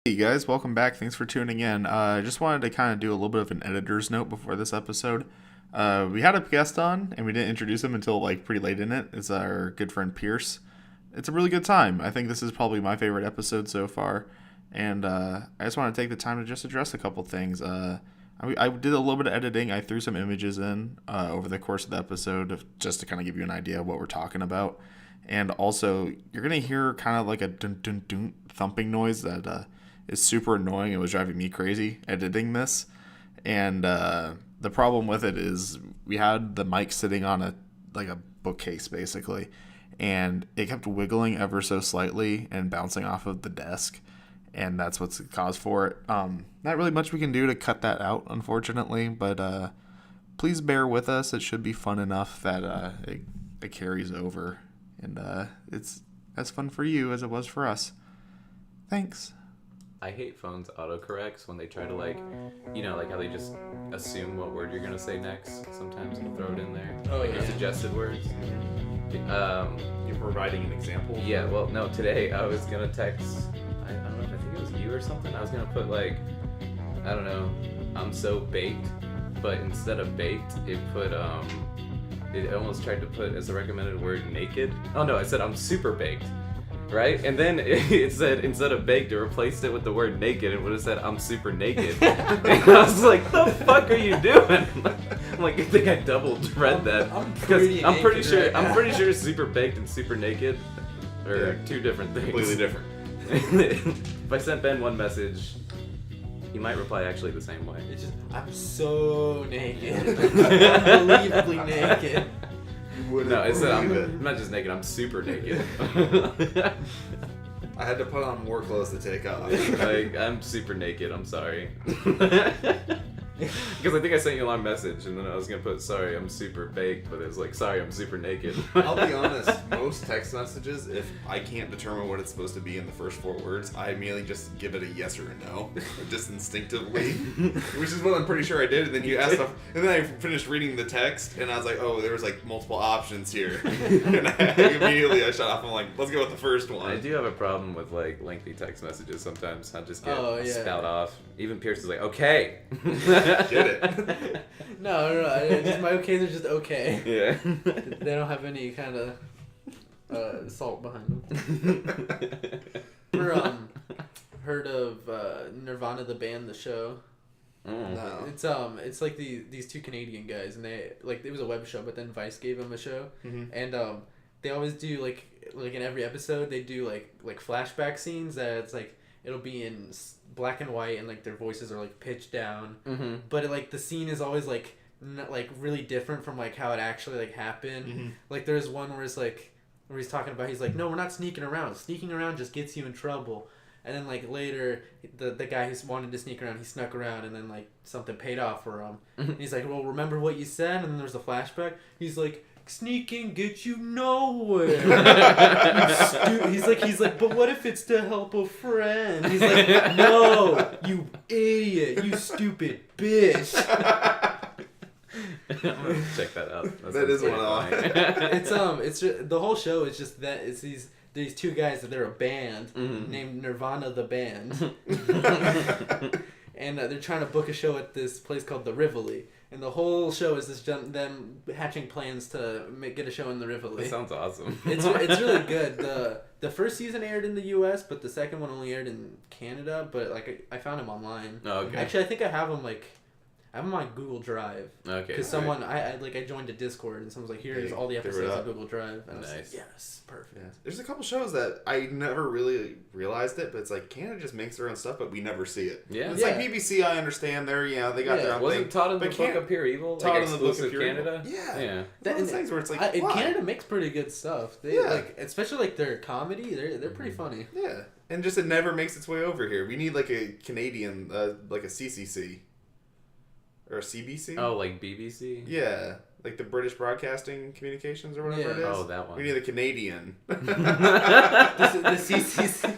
Hey guys, welcome back. Thanks for tuning in. I just wanted to kind of do a little bit of an editor's note before this episode. We had a guest on, and we didn't introduce him until pretty late in it. It's our good friend Pierce. It's a really good time. I think this is probably my favorite episode so far, and I just want to take the time to just address a couple things. I did a little bit of editing. I threw some images in over the course of the episode just to kind of give you an idea of what we're talking about. And also, you're going to hear kind of like a dun-dun-dun thumping noise that is super annoying. It was driving me crazy editing this. And the problem with it is we had the mic sitting on a bookcase, basically. And it kept wiggling ever so slightly and bouncing off of the desk. And that's what's the cause for it. Not really much we can do to cut that out, unfortunately. But please bear with us. It should be fun enough that it carries over. And it's as fun for you as it was for us. Thanks. I hate phones autocorrects when they try to how they just assume what word you're gonna say next. Sometimes it'll throw it in there. Oh, like yeah. Suggested words. You're providing an example? Yeah, well, no, today I was gonna text, I don't know, I think it was you or something. I was gonna put I don't know, I'm so baked, but instead of baked, it almost tried to put as a recommended word naked. Oh no, I said I'm super baked. Right? And then it said, instead of baked, it replaced it with the word naked. It would have said, I'm super naked. And I was like, the fuck are you doing? I'm like, I think I double read that. I'm pretty sure super baked and super naked are two different things. Completely different. If I sent Ben one message, he might reply actually the same way. It's just, I'm so naked. Unbelievably naked. No, it said I'm not just naked, I'm super naked. I had to put on more clothes to take off. I'm super naked, I'm sorry. Because I think I sent you a long message and then I was going to put, sorry, I'm super baked, but it was like, sorry, I'm super naked. I'll be honest, most text messages, if I can't determine what it's supposed to be in the first 4 words, I immediately just give it a yes or a no, just instinctively, which is what I'm pretty sure I did. And then you asked stuff, and then I finished reading the text, and I was like, oh, there was multiple options here. And I shut off. I'm like, let's go with the first one. I do have a problem with lengthy text messages sometimes. I'll just get spout off. Even Pierce is like, okay. Get it. No. My okays are just okay. Yeah. They don't have any kind of salt behind them. Ever heard of Nirvana The Band, the show? No. It's like these two Canadian guys, and they it was a web show, but then Vice gave them a show, and they always do like in every episode they do like flashback scenes that it's it'll be in black and white, and their voices are pitched down, but the scene is always really different from how it actually happened. There's one where it's where he's talking about, he's like, no, we're not sneaking around just gets you in trouble. And then later the guy who's wanted to sneak around, he snuck around, and then something paid off for him. And he's like, well, remember what you said? And then there's a flashback. He's like, sneaking gets you nowhere. He's like, but what if it's to help a friend? He's like, no, you idiot, you stupid bitch. I'm gonna check that out. That is one off. It's just, the whole show is just that it's these two guys that they're a band named Nirvana The Band, and they're trying to book a show at this place called the Rivoli. And the whole show is just them hatching plans to get a show in the Rivoli. That sounds awesome. It's really good. The first season aired in the U.S., but the second one only aired in Canada. But I found them online. Oh, okay. Actually, I think I have them I have them on Google Drive. Okay. Because someone I joined a Discord, and someone's like, here's all the episodes on Google Drive. And nice. I was like, yes, perfect. Yeah. There's a couple shows that I never really realized it, but it's Canada just makes their own stuff, but we never see it. Yeah. It's BBC, I understand. They got their own Wasn't thing. Todd in the Book of Pure Evil? Todd in the Book of Pure Canada? Evil? Yeah. Yeah. Those things where it's and Canada makes pretty good stuff. They especially their comedy, they're pretty funny. Yeah. And just it never makes its way over here. We need a Canadian, a CCC. Or a CBC? Oh, BBC? Yeah. The British Broadcasting Communications or whatever it is. Oh, that one. We need a Canadian. The CCC.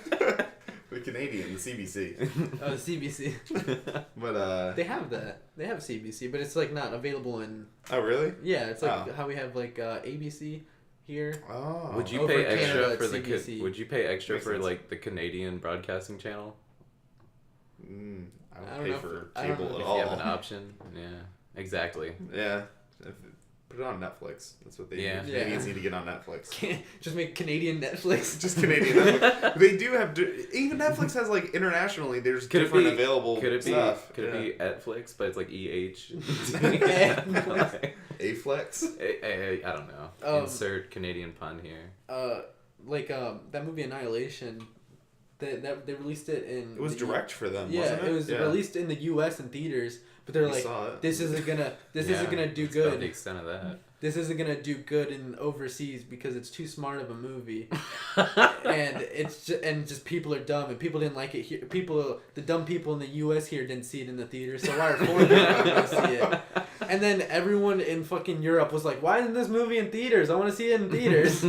The Canadian, the CBC. Oh, the CBC. But they have that. They have CBC, but it's not available in. Oh really? Yeah, it's how we have ABC here. Oh. Would you pay extra Canada, for CBC. Would you pay extra Makes for sense. the Canadian Broadcasting Channel? I I would don't pay know for I don't cable know at If all. you have an option, yeah, exactly. Yeah. Put it on Netflix. That's what they Yeah. need. Yeah. Canadians need to get on Netflix. Just make Canadian Netflix. Just Canadian Netflix. They do have... Even Netflix has, like, internationally, there's different available stuff. Could it be Netflix, but it's like EH? A-Flex? I don't know. Insert Canadian pun here. That movie Annihilation, they released it in... It was direct for them, yeah, wasn't it? it was released in the U.S. in theaters, but they're like, this isn't gonna do That's good. about the extent of that. This isn't gonna do good in overseas because it's too smart of a movie, and just people are dumb and people didn't like it here. The dumb people in the U.S. here didn't see it in the theater, so why are foreigners going to see it? And then everyone in fucking Europe was like, "Why isn't this movie in theaters? I want to see it in theaters."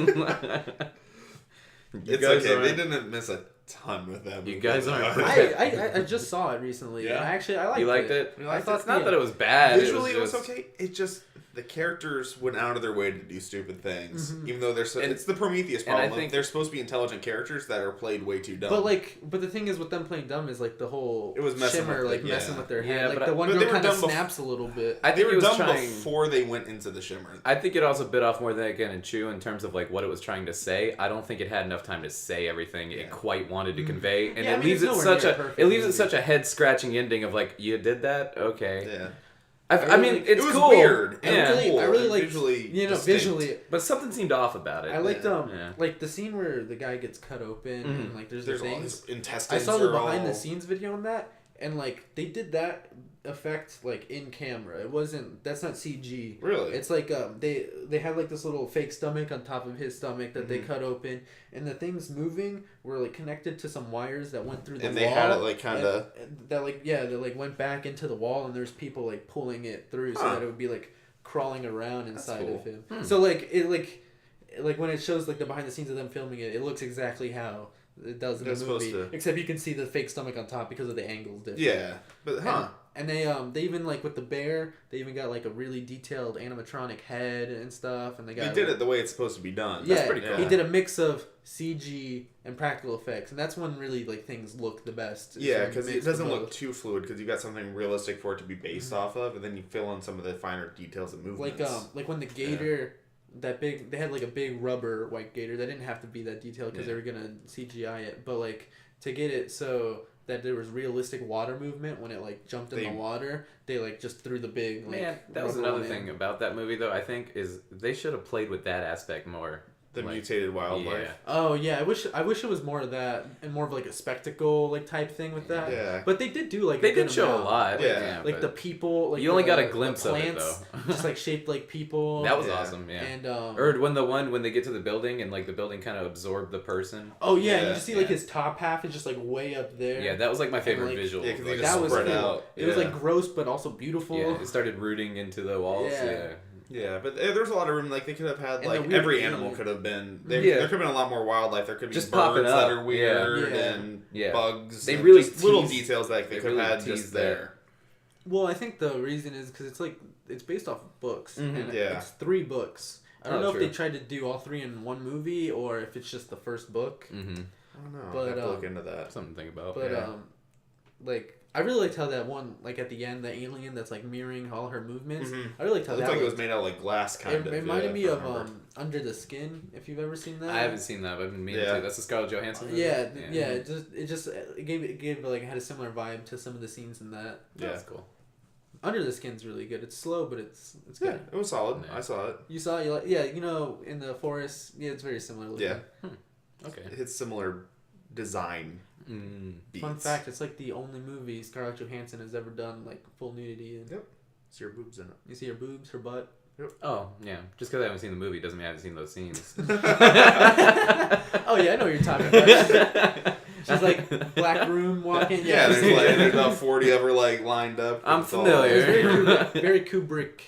It's okay. They didn't miss a ton with that movie. You guys aren't. I just saw it recently. Yeah? And I liked it. You liked it? You liked I thought it? not that it was bad. Visually, it was just... okay. It just... The characters went out of their way to do stupid things, even though they're it's the Prometheus problem. I think they're supposed to be intelligent characters that are played way too dumb. But the thing is with them playing dumb is like the whole it was messing shimmer with messing with their head. Yeah, like but the one but girl they were kind of dumb snaps a little bit. I think they it were was dumb trying... before they went into the shimmer. I think it also bit off more than it can chew in terms of like what it was trying to say. I don't think it had enough time to say everything it quite wanted to convey, and Yeah, it leaves it such it's such a head scratching ending of like, you did that, okay. Yeah. I mean, it's it was cool. weird. Yeah. I really like visually, visually. But something seemed off about it. I liked Yeah. like the scene where the guy gets cut open and like there's the all things. his intestines. I saw the are behind all... the scenes video on that, and like they did that effect like in camera. It wasn't. That's not CG. Really? It's like they had like this little fake stomach on top of his stomach that they cut open, and the things moving were like connected to some wires that went through the wall. And they had it like kind of that went back into the wall, and there's people like pulling it through so that it would be like crawling around inside of him. So like it like when it shows like the behind the scenes of them filming it, it looks exactly how it does in the movie, except you can see the fake stomach on top because of the angles different. Yeah, but And they even like with the bear, they even got like a really detailed animatronic head and stuff, and they did it the way it's supposed to be done. Yeah, That's pretty cool. He did a mix of CG and practical effects, and that's when really like things look the best. Yeah, because it doesn't look too fluid because you got something realistic for it to be based off of, and then you fill in some of the finer details and movements. Like when the gator. That big, they had like a big rubber white gator. That didn't have to be that detailed because they were gonna CGI it. But like to get it so that there was realistic water movement when it like jumped in the water, they like just threw the big. Like, man, that was another thing about that movie though. I think is they should have played with that aspect more. The mutated wildlife. Yeah. Oh yeah, I wish it was more of that and more of like a spectacle like type thing with that. Yeah. But they did do like they did show a lot. Yeah. Like the people. Like you only got a the glimpse of it though. just like shaped like people. That was awesome. Yeah. And or when they get to the building and like the building kind of absorbed the person. Oh yeah, and you just see like his top half is just like way up there. Yeah, that was like my favorite like, visual. Yeah, because like, that was spread cool. out. It was like gross but also beautiful. Yeah, it started rooting into the walls. Yeah. Yeah, but there's a lot of room. Like they could have had, And like every animal could have been. There could have been a lot more wildlife. There could be just birds that are weird Yeah. and Yeah. bugs. They and really just little teased- details that they could really have had teased just there. Well, I think the reason is because it's based off of books. And Yeah. it's 3 books. I don't know true. if they tried to do all 3 in one movie or if it's just the first book. Mm-hmm. I don't know. But, I have to look into that. Something to think about. But Yeah. like I really liked how that one, like at the end, the alien that's like mirroring all her movements. Mhm. I really liked how It that looked like it was looked. made out of like glass, kind It of. reminded me if I of remember. Under the Skin. If you've ever seen that. I haven't seen that, but I've been meaning Yeah. to. That's the Scarlett Johansson movie? Yeah. It gave like had a similar vibe to some of the scenes in that. Yeah. That's cool. Under the Skin's really good. It's slow, but it's Yeah, good. it was solid. Yeah. I saw it. You saw it, in the forest. Yeah, it's very similar. Looking. Yeah. Okay. It's similar design beats. Fun fact: it's like the only movie Scarlett Johansson has ever done like full nudity in. Yep. It's your boobs in it. You see her boobs, her butt. Oh, yeah. Just because I haven't seen the movie doesn't mean I haven't seen those scenes. Oh yeah, I know what you're talking about. She's like black room walking. Yeah, there's about 40 of her like lined up. I'm It's all- familiar. Very Kubrick.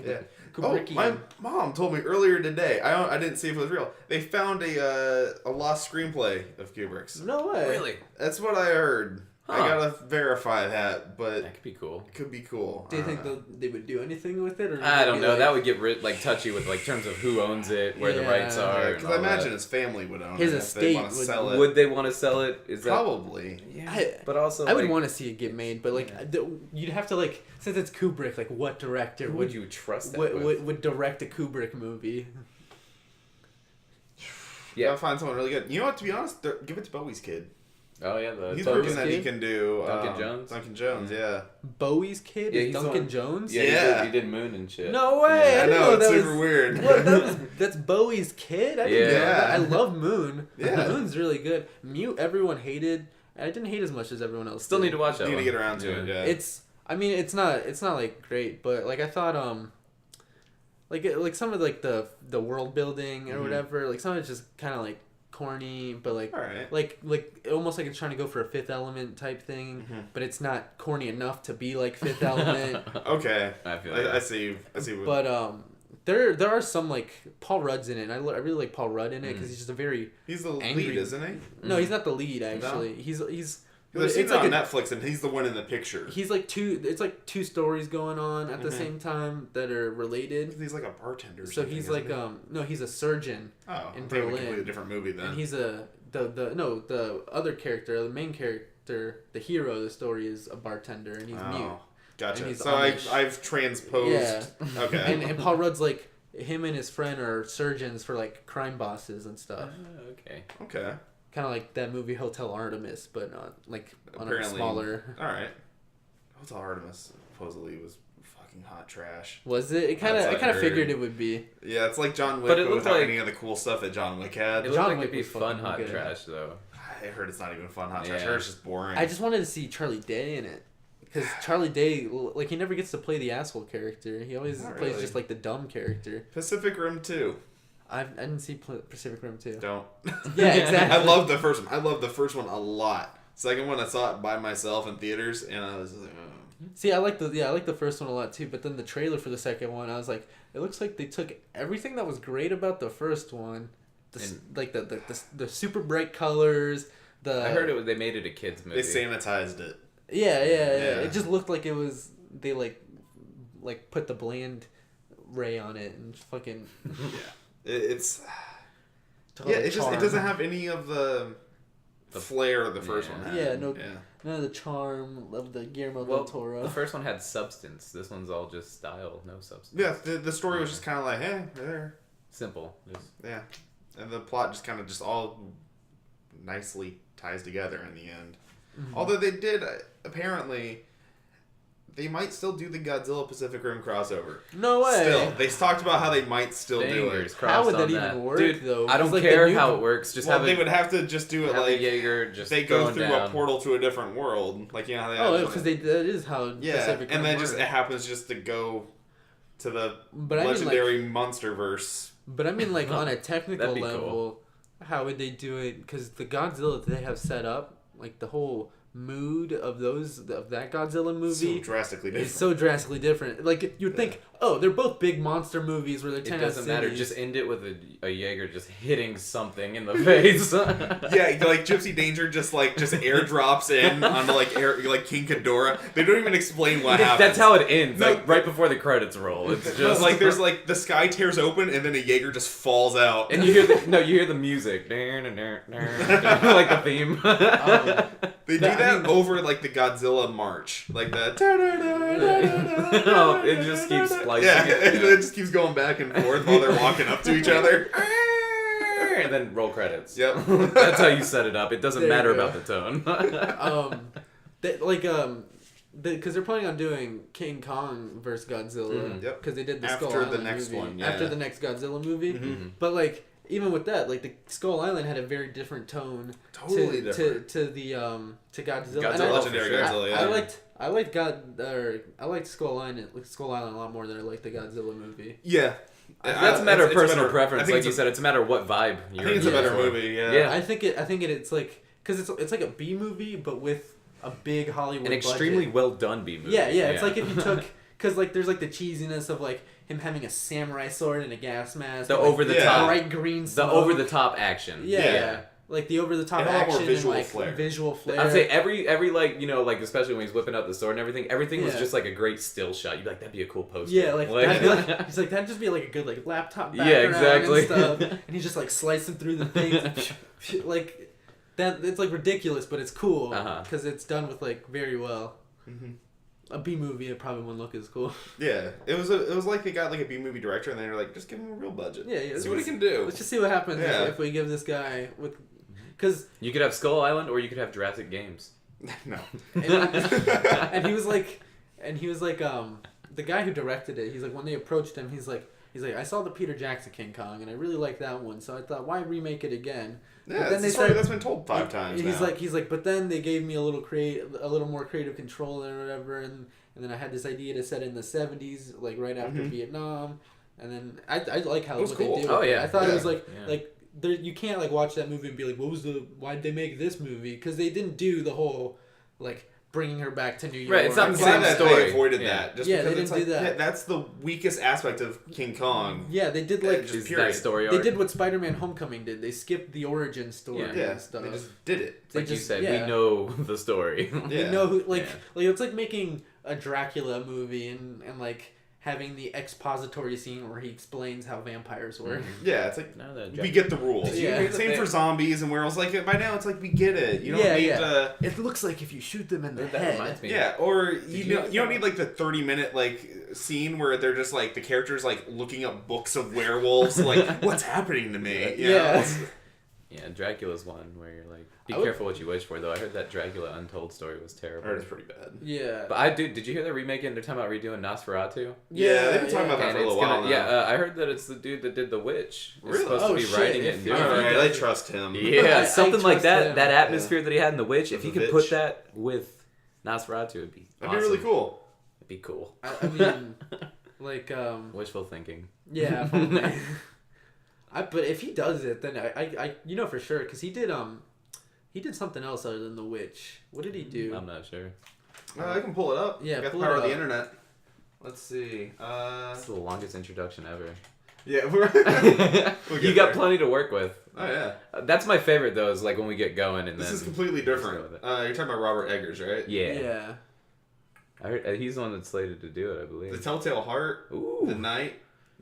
Yeah. Oh, Kubrickian. my mom told me earlier today. I didn't see if it was real. They found a lost screenplay of Kubrick's. No way. Really? That's what I heard. I gotta verify that, but That could be cool. it could be cool. Do you think they would do anything with it? Or I don't know. like, That would get touchy with like terms of who owns it, where the rights are. Because I imagine his family would own his it if they estate want to sell it. Would they want to sell it? Is that Probably. Yeah. But also, I would want to see it get made, but like you'd have to like since it's Kubrick, like what director would you trust that would direct a Kubrick movie? Yeah, find someone really good. You know what? To be honest, give it to Bowie's kid. Oh yeah, He's proven that he can do Duncan Jones. Duncan Jones, yeah. Bowie's kid is Duncan Jones. Yeah, he did Moon and shit. No way! Yeah, I I know it's that super was, weird. What, that's Bowie's kid. I didn't know that. I love Moon. Yeah, Moon's really good. Mute, everyone hated. I didn't hate as much as everyone else. Still need to watch that. Need to get around to it. Yeah. It's not like great, but like I thought like some of like the world building or whatever, like some of it's just kind of like corny, but like right. like almost like it's trying to go for a Fifth Element type thing, but it's not corny enough to be like Fifth Element. Okay, I feel I see. But there are some like Paul Rudd's in it. And I really like Paul Rudd in it because he's just a very he's the angry lead, isn't he? No, he's not the lead actually. No? He's I've seen it's it like on Netflix, and he's the one in the picture. He's like two stories going on at the same time that are related. He's like a bartender. Or so he's like he? he's a surgeon. Oh, in I'm Berlin. thinking a completely different movie then. And he's the other character, the main character, the hero of the story is a bartender, and he's mute. Gotcha. And he's so Amish. I've transposed. Yeah. Okay. And Paul Rudd's like him and his friend are surgeons for like crime bosses and stuff. Okay. Okay. Kind of like that movie Hotel Artemis, but like on a Apparently, smaller. All right. Hotel Artemis supposedly was fucking hot trash. Was it? It kind of figured it would be. Yeah, it's like John Wick, but it looked without like any of the cool stuff that John Wick had. It looked John like Wick it'd be was fun fucking hot good. trash though. I heard it's not even fun hot trash. I Yeah. heard it's just boring. I just wanted to see Charlie Day in it. Because Charlie Day, like, he never gets to play the asshole character. He always Not plays really. just, like, the dumb character. Pacific Rim 2. I didn't see Pacific Rim 2. Don't. Yeah, exactly. I love the first one. I love the first one a lot. Second one, I saw it by myself in theaters, and I was like, oh. See, I like the first one a lot, too. But then the trailer for the second one, I was like, it looks like they took everything that was great about the first one, the super bright colors, I heard they made it a kids movie. They sanitized it. Yeah. It just looked like it was, they, like put the bland ray on it and fucking... Yeah. It doesn't have any of the flair the first one had. Yeah, none of the charm of the Guillermo del Toro. The first one had substance. This one's all just style, no substance. Yeah, the story was just kind of like, hey, there. Simple. Yeah. And the plot just kind of just all nicely ties together in the end. Mm-hmm. Although they did, apparently, they might still do the Godzilla Pacific Rim crossover. No way. Still. They talked about how they might still do it. How would that even work, dude, though? I don't care how it works. Just they would have to just do it like Jaeger just they go through a portal to a different world. Like, you know how they because that is how Pacific Rim and then works. it happens just to go to the But legendary Monsterverse. But I mean, like, on a technical That'd be level, cool. how would they do it? Because the Godzilla that they have set up, like, the whole mood of that Godzilla movie So drastically different. is so drastically different. Like, you'd think, oh, they're both big monster movies where they're It 10 doesn't matter. cities. Just end it with a Jaeger just hitting something in the face. Yeah, like Gypsy Danger just airdrops in onto like King Ghidorah. They don't even explain what happens. That's how it ends. No, like right before the credits roll. It's just like there's like the sky tears open and then a Jaeger just falls out. and you hear the music. Like the theme. They do that over like the Godzilla march, like that. Oh, it just keeps splicing. Yeah, it just keeps going back and forth while they're walking up to each other. And then roll credits. Yep. That's how you set it up. It doesn't There you matter go. about the tone. Because they're planning on doing King Kong versus Godzilla. Yep. Because they did the After Skull the Island next movie. one, yeah. After the next Godzilla movie. Mm-hmm. But like, even with that, like the Skull Island had a very different tone Totally to different. to Godzilla. Godzilla, And I- legendary Godzilla. Yeah. I liked Skull Island a lot more than I liked the Godzilla movie. Yeah. That's a matter of It's personal better. preference. I think Like you said, it's a matter of what vibe I you're think it's a Yeah. better for. movie. Yeah. Yeah. I think it's like because it's like a B movie but with a big Hollywood An extremely budget. well done B movie. Yeah. It's like if you took because like there's like the cheesiness of like him having a samurai sword and a gas mask. The and, like, over the Yeah. top, bright green the smoke. over the top action. Yeah. like the over the top And a lot more action visual and like flair. visual flair. I'd say every like like especially when he's whipping out the sword and everything was Yeah. just like a great still shot. You'd be like, that'd be a cool poster. Yeah, like, that'd be like he's like that'd just be like a good like laptop background Yeah, exactly. and stuff. And he's just like slicing through the things, like that. It's like ridiculous, but it's cool because it's done with like very well. Mm-hmm. A B movie, it probably wouldn't look as cool. Yeah, it was like they got like a B movie director, and they were like, just give him a real budget. Yeah. See what he can do. Let's just see what happens if we give this guy with, because you could have Skull Island or you could have Jurassic Games. No. and he was like, the guy who directed it. He's like, when they approached him, he's like, I saw the Peter Jackson King Kong, and I really liked that one, so I thought, why remake it again? Yeah, that's a story that's been told 5 times. He's like, but then they gave me a little more creative control and whatever, and then I had this idea to set in the 70s, like right after Vietnam, and then I like how what cool. they did. Oh yeah, I thought it was Yeah. like there, you can't like watch that movie and be like, why'd they make this movie? Because they didn't do the whole like bringing her back to New York. Right, it's not I'm the glad same that story. they avoided Yeah. that. Just Yeah, because they it's didn't like, do that. that's the weakest aspect of King Kong. Yeah, they did like Just That story arc. they did what Spider-Man: Homecoming did. They skipped the origin story Yeah, and stuff. they just did it. Like you just- said, yeah. we know the story. Yeah. You know who like Yeah. like it's like making a Dracula movie and like having the expository scene where he explains how vampires work. Yeah, it's like No, that we get the rules. Yeah. Same for zombies, and where else like by now it's like we get it. You don't need to. It looks like if you shoot them in the That head. reminds me. Yeah, or you you don't need like the 30-minute like scene where they're just like the characters like looking up books of werewolves, like what's happening to me. You know? Yeah. Yeah, Dracula's one where you're like, be I would- careful what you wish for. Though I heard that Dracula Untold story was I terrible. heard it's pretty bad. Yeah. But did you hear they're remaking? They're talking about redoing Nosferatu. Yeah, they've been talking about that And for a it's little while now. yeah, I heard that it's the dude that did The Witch. He's Really? supposed Oh, to be shit, writing it if and he- doing if he it. Alright, I does- trust him. Yeah, I something like trust that. him. That atmosphere that he had in The Witch. If The he could Witch. put that with Nosferatu, it'd be That'd awesome. be really cool. It'd be cool. I mean, like Wishful thinking. yeah. But if he does it, then I you know for sure because he did something else other than The Witch. What did he do? I'm not sure. I can pull it up. Yeah, I got pull the it power of the up. internet. Let's see. That's the longest introduction ever. Yeah, we're. We'll You get got there. plenty to work with. Oh yeah. That's my favorite though. Is like when we get going and This then is completely just different. go with it. You're talking about Robert Eggers, right? Yeah. Yeah. I heard he's the one that's slated to do it. I believe. The Telltale Heart. Ooh. The Night.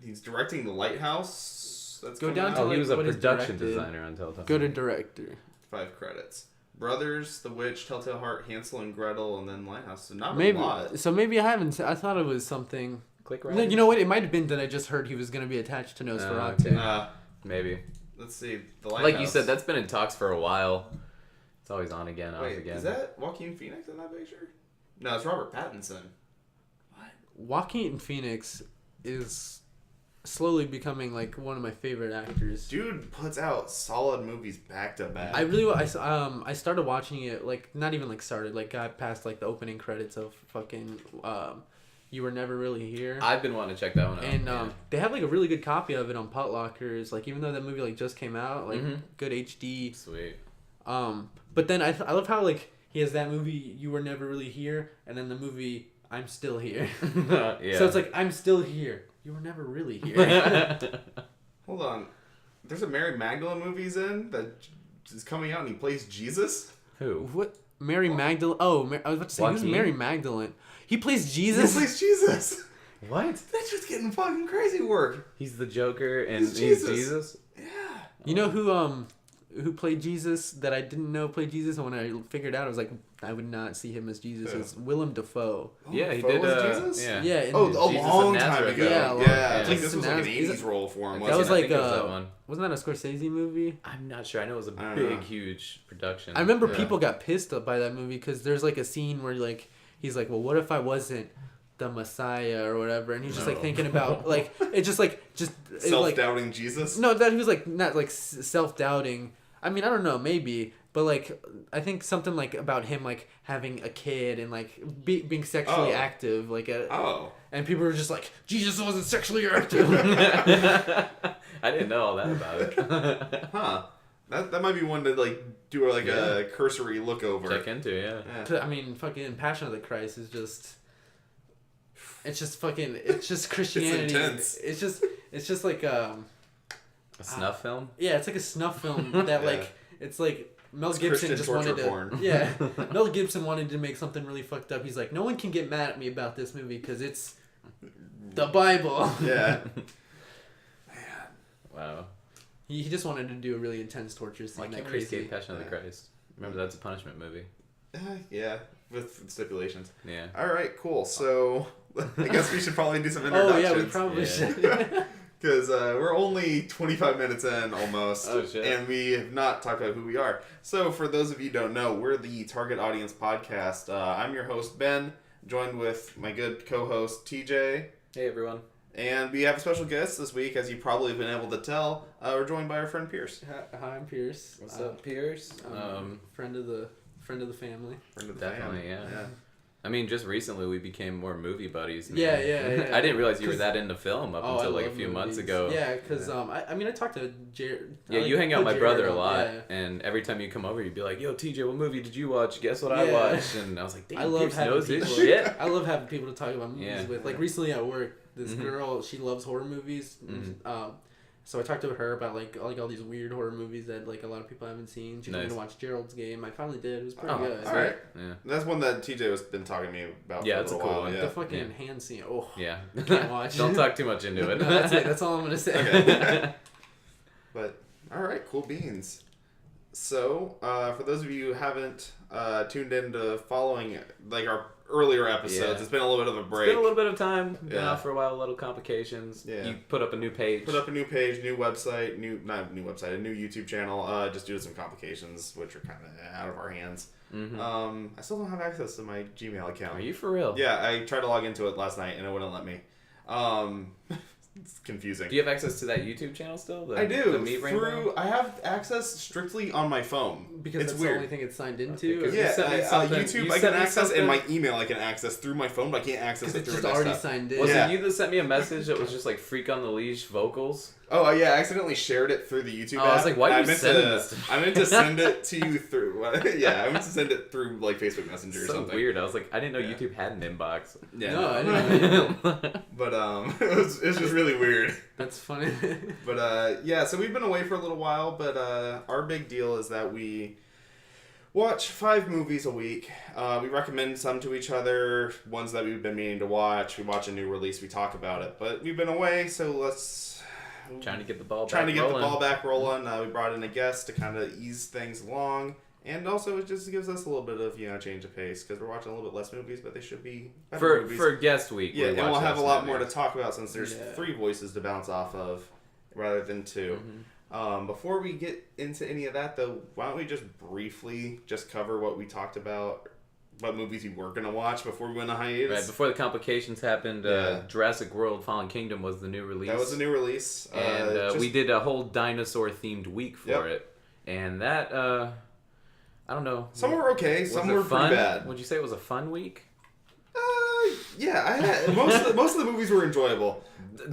He's directing The Lighthouse. That's Go coming down out. to, Oh, he like, was a what is production directed. designer on Telltale. Go to director. 5 credits. Brothers, The Witch, Telltale Heart, Hansel and Gretel, and then Lighthouse. So not Maybe. a lot. So maybe I haven't. I thought it was something. Click No, right. you know what? It might have been that I just heard he was going to be attached to Nosferatu. okay. Maybe. Let's see. The Lighthouse. Like you said, that's been in talks for a while. It's always on again, off Wait, again. is that Joaquin Phoenix in that picture? No, it's Robert Pattinson. Joaquin Phoenix is slowly becoming like one of my favorite actors. Dude puts out solid movies back to back. I started watching it like not even like started like got past like the opening credits of fucking You Were Never Really Here. I've been wanting to check that one out. And yeah. they have like a really good copy of it on Potlockers. Like even though that movie like just came out, like good HD. Sweet. But then I love how like he has that movie You Were Never Really Here, and then the movie I'm Still Here. Yeah. So it's like I'm still here. You were never really here. Hold on. There's a Mary Magdalene movie he's in that is coming out and he plays Jesus? Who? What? Mary Magdalene? Oh, I was about to say who's Joaquin? Mary Magdalene? He plays He Jesus. plays Jesus. What? That's just getting fucking crazy work. He's the Joker and He's he's Jesus. Jesus? Yeah. You know who played Jesus that I didn't know played Jesus, and when I figured out I was like I would not see him as Jesus. Who? It's Willem Dafoe. Yeah, he Dafoe did. was Jesus? Yeah. Yeah. and Oh, a Jesus of long time Nazareth. ago. Yeah, Yeah, I think Jesus this was of like an Nazareth. 80s role for him. I That wasn't was it? like think it was that one. wasn't that a Scorsese movie? I'm not sure. I know it was a I don't big, know. huge production. I remember Yeah. people got pissed up by that movie because there's like a scene where like he's like, well, what if I wasn't the Messiah or whatever, and he's just like No. thinking about like it's just like it, like Self-doubting Jesus? no that he was like not like self-doubting. I mean I don't know maybe, but like I think something like about him like having a kid and like being sexually Oh. active like Oh. and people were just like Jesus wasn't sexually active. I didn't know all that about it. Huh. That might be one to like do like Yeah. a cursory look over. Check into, yeah. Yeah. I mean fucking Passion of the Christ is just. It's just Christianity. intense. It's just like A snuff film? yeah, it's like a snuff film that Yeah. like It's like Mel Gibson Christian just torture wanted to. porn. Yeah, Mel Gibson wanted to make something really fucked up. He's like, no one can get mad at me about this movie because it's the Bible. Yeah. Wow. He just wanted to do a really intense torture scene. Why can't we escape Passion of the Christ? Remember, that's a punishment movie. Yeah, with stipulations. Yeah. All right, cool. So I guess we should probably do some introductions. Oh yeah, we probably should. Because we're only 25 minutes in almost, Oh, shit. and we have not talked about who we are. So for those of you who don't know, we're the Target Audience Podcast. I'm your host, Ben, joined with my good co-host, TJ. Hey, everyone. And we have a special guest this week, as you probably have been able to tell. We're joined by our friend Pierce. Hi, I'm Pierce. What's up, Pierce? Friend of the family. Friend of the Definitely, fam. yeah. I mean, just recently we became more movie buddies. Man. Yeah. I didn't realize you were that into film up until I like a love few movies. months ago. Yeah, because I talked to Jared. Yeah, you hang out with my Jared brother a on, lot, yeah. and every time you come over, you'd be like, "Yo, TJ, what movie did you watch? Guess what I Yeah. watched?" And I was like, "Damn, I love Pierce having knows people. his shit." I love having people to talk about movies Yeah. with. Like recently at work, this Mhm. girl, she loves horror movies. So I talked to her about like all these weird horror movies that like a lot of people haven't seen. She wanted Nice. to watch Gerald's Game. I finally did. It was pretty Oh, good. All right. Yeah. That's one that TJ has been talking to me about Yeah, for it's a a little cool while. one. Yeah. The fucking hand scene. Oh, Yeah. can't watch. Don't talk too much into it. No, that's it. That's all I'm gonna say. Okay. But, all right, cool beans. So, for those of you who haven't tuned into following like our earlier episodes, Yeah. it's been a little bit of a It's break. been a little bit of time. Been Yeah. out for a while. Little complications. Yeah. You put up a new page. Put up a new page, new website, a new YouTube channel, just due to some complications, which are kind of out of our hands. Mm-hmm. I still don't have access to my Gmail account. Are you for real? Yeah, I tried to log into it last night, and it wouldn't let me. It's confusing. Do you have access to that YouTube channel still? I do. The Meat Rainbow? I have access strictly on my phone. Because it's that's weird. the only thing it's signed into. Okay, 'cause Yeah, you sent me something- YouTube you I can sent me access, something- and my email I can access through my phone, but I can't access Because it it's through just a already desktop. signed in. Was Yeah. it you that sent me a message that was just like Freak on the Leash vocals? Oh yeah, I accidentally shared it through the YouTube Oh, app. I was like, why are you meant sending to, this to me? I meant to send it to you through. Yeah, I meant to send it through like Facebook Messenger or So something. weird. I was like, I didn't know Yeah. YouTube had an inbox. Yeah, No, I didn't know. but it was just really weird. That's funny. But yeah, so we've been away for a little while, but our big deal is that we watch 5 movies a week. We recommend some to each other, ones that we've been meaning to watch. We watch a new release, we talk about it. But we've been away, so let's... Trying to get the ball Trying to back get rolling. the ball back rolling. We brought in a guest to kind of ease things along. And also, it just gives us a little bit of, change of pace, because we're watching a little bit less movies, but they should be better movies. For guest week. Yeah, we and we'll watch have a less lot more to movies. talk about since there's Yeah. 3 voices to bounce off of rather than 2. Before we get into any of that, though, why don't we just briefly just cover what we talked about, what movies we were going to watch before we went on hiatus? Right, before the complications happened, Yeah. Jurassic World Fallen Kingdom was the new release. That was a new release. And we did a whole dinosaur-themed week for it. And that, I don't know. Some were okay, Was some it were fun? pretty bad. Would you say it was a fun week? Yeah, most of the movies were enjoyable.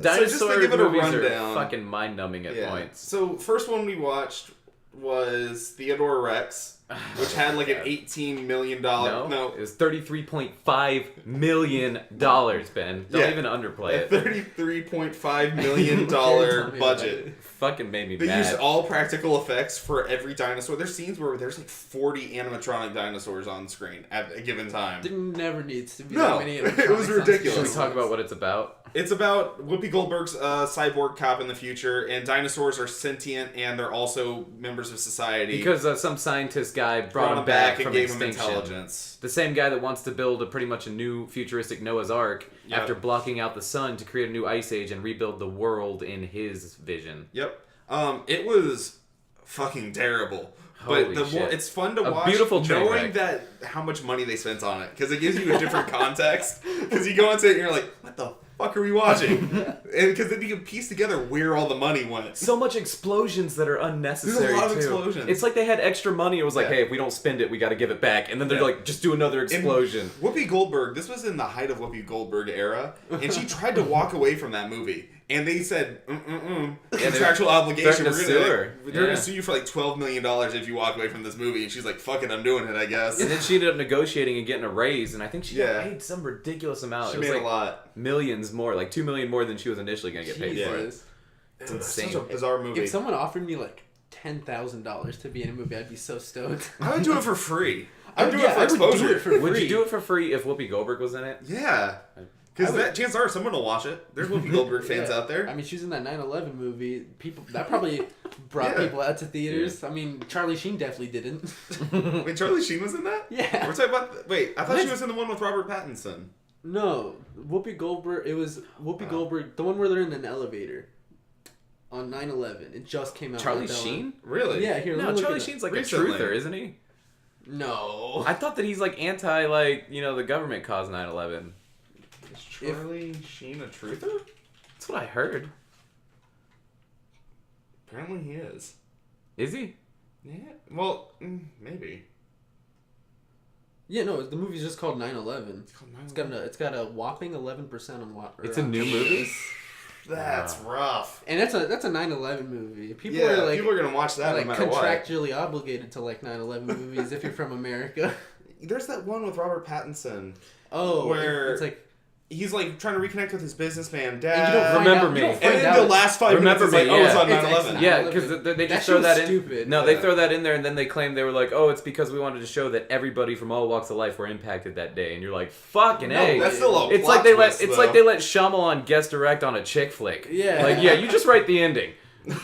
Dinosaur just to give it a movies rundown. are fucking mind-numbing at points. So first one we watched was Theodore Rex, which had like an $18 million. No, it was $33.5 million, Ben. Don't even underplay a it. $33.5 million Tell me about budget. it. Fucking made me They mad. used all practical effects for every dinosaur. There's scenes where there's like 40 animatronic dinosaurs on screen at a given time. There never needs to be No, that many. it was electronics on ridiculous. Should we screen. talk about what it's about? It's about Whoopi Goldberg's cyborg cop in the future, and dinosaurs are sentient, and they're also members of society. Because some scientist guy brought him back and from gave him extinction. intelligence. The same guy that wants to build pretty much a new futuristic Noah's Ark Yep. after blocking out the sun to create a new ice age and rebuild the world in his vision. Yep. It was fucking terrible. Holy But shit. it's fun to A watch, beautiful train knowing wreck. that how much money they spent on it, because it gives you a different context. Because you go into it and you're like, what the fuck are we watching? And because then you can piece together where all the money went. So much explosions that are unnecessary. There's a lot of too. explosions. It's like they had extra money. It was like, Yeah. hey, if we don't spend it, we got to give it back. And then they're Yeah. like, just do another explosion. And Whoopi Goldberg, this was in the height of Whoopi Goldberg era, and she tried to walk away from that movie. And they said, contractual obligation. threatened to sue her. They're Yeah. going to sue you for like $12 million if you walk away from this movie. And she's like, fuck it, I'm doing it, I guess. And then she ended up negotiating and getting a raise, and I think she Yeah. got paid some ridiculous amount. She It was made like a lot. millions more, like $2 million more than she was initially going to get paid for it. Jesus. It's insane. Such a bizarre movie. If someone offered me like $10,000 to be in a movie, I'd be so stoked. I would do it for free. I would do it for exposure. Would you do it for free if Whoopi Goldberg was in it? Yeah. Because chances are someone will watch it. There's Whoopi Goldberg fans out there. I mean, she was in that 9/11 movie. That probably brought people out to theaters. Yeah. I mean, Charlie Sheen definitely didn't. Wait, Charlie Sheen was in that? Yeah. We're talking about... Wait, I thought she was in the one with Robert Pattinson. No, Whoopi Goldberg. It was Whoopi Goldberg, the one where they're in an elevator on 9/11. It just came out. Charlie Sheen? Really? Yeah, here. No, Charlie Sheen's like recently. A truther, isn't he? No. I thought that he's like anti, like, the government caused 9/11. Is Charlie Sheen a truther? That's what I heard. Apparently he is. Is he? Yeah. Well, maybe. Yeah, no, the movie's just called 9/11. It's got a whopping 11% on It's a new movie? That's rough. And that's a 9/11 movie. People are gonna watch that no matter what. Contractually obligated to like 9/11 movies if you're from America. There's that one with Robert Pattinson. Oh, where it's like he's like trying to reconnect with his businessman dad. And you don't remember me. And then the last 5 minutes is like, oh, it's on 9/11. Yeah, because they just throw that in. Stupid. No, they throw that in there, and then they claim they were like, oh, it's because we wanted to show that everybody from all walks of life were impacted that day, and you're like, fucking A. That's still a it's plot like they twist, like they let Shyamalan guest direct on a chick flick. Yeah. Like, yeah, you just write the ending.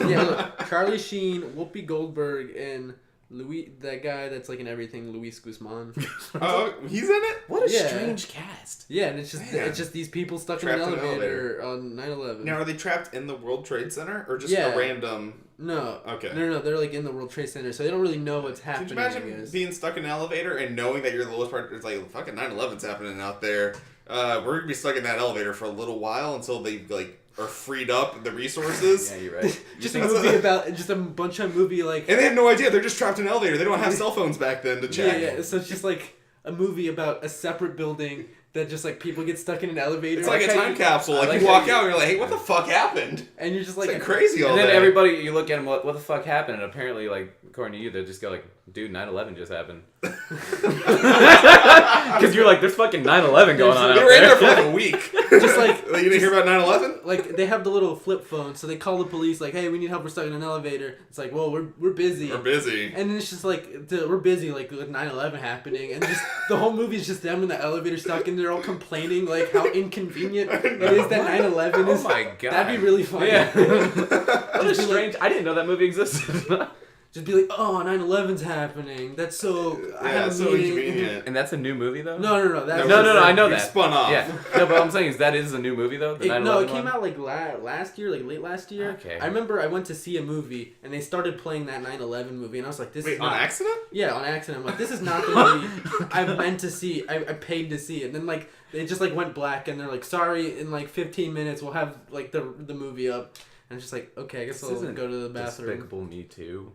Yeah, look, Charlie Sheen, Whoopi Goldberg, and that guy that's like in everything, Luis Guzman. Oh, he's in it? What a strange cast. Yeah, and it's just these people stuck in an elevator on 9/11. Now, are they trapped in the World Trade Center or just a random? No. Okay. No, they're like in the World Trade Center, so they don't really know what's happening. Could you imagine being stuck in an elevator and knowing that you're the lowest part? It's like fucking 9/11's happening out there. We're gonna be stuck in that elevator for a little while until they like are freed up the resources. Yeah, you're right. Just a movie about just a bunch of movie like. And they have no idea. They're just trapped in an elevator. They don't have cell phones back then to check. Yeah. So it's just like a movie about a separate building that just like people get stuck in an elevator. It's like a time capsule. Like you walk out and you're like, hey, what the fuck happened? And you're just it's like crazy all day. And then day. everybody, you look at them, what the fuck happened? And apparently, like, according to you, they just go like, dude, 9/11 just happened. Because you're like, there's fucking 9/11 going on out there. They were in there for like a week. Just like you didn't hear about 9/11? Like they have the little flip phone, so they call the police like, "Hey, we need help. We're stuck in an elevator." It's like, "Well, we're busy." We're busy. And then it's just like we're busy, like with 9/11 happening, and just the whole movie is just them in the elevator stuck, and they're all complaining like how inconvenient it is that 9/11 is. Oh my god, that'd be really funny. Yeah. What a strange. I didn't know that movie existed. Just be like, oh, 9/11's happening. That's so. I had a so meeting. inconvenient. And that's a new movie though. No. No. I know that. Spun off. Yeah. No, but I'm saying that is a new movie though. It came out like last year, like late last year. Okay. I remember I went to see a movie and they started playing that 9/11 movie and I was like, this is not... on accident? Yeah, on accident. I'm like, this is not the movie I meant to see. I paid to see it. And then like they just like went black and they're like, sorry, in like 15 minutes we'll have like the movie up. And I'm just like, okay, I guess I'll go to the bathroom. Despicable Me Too.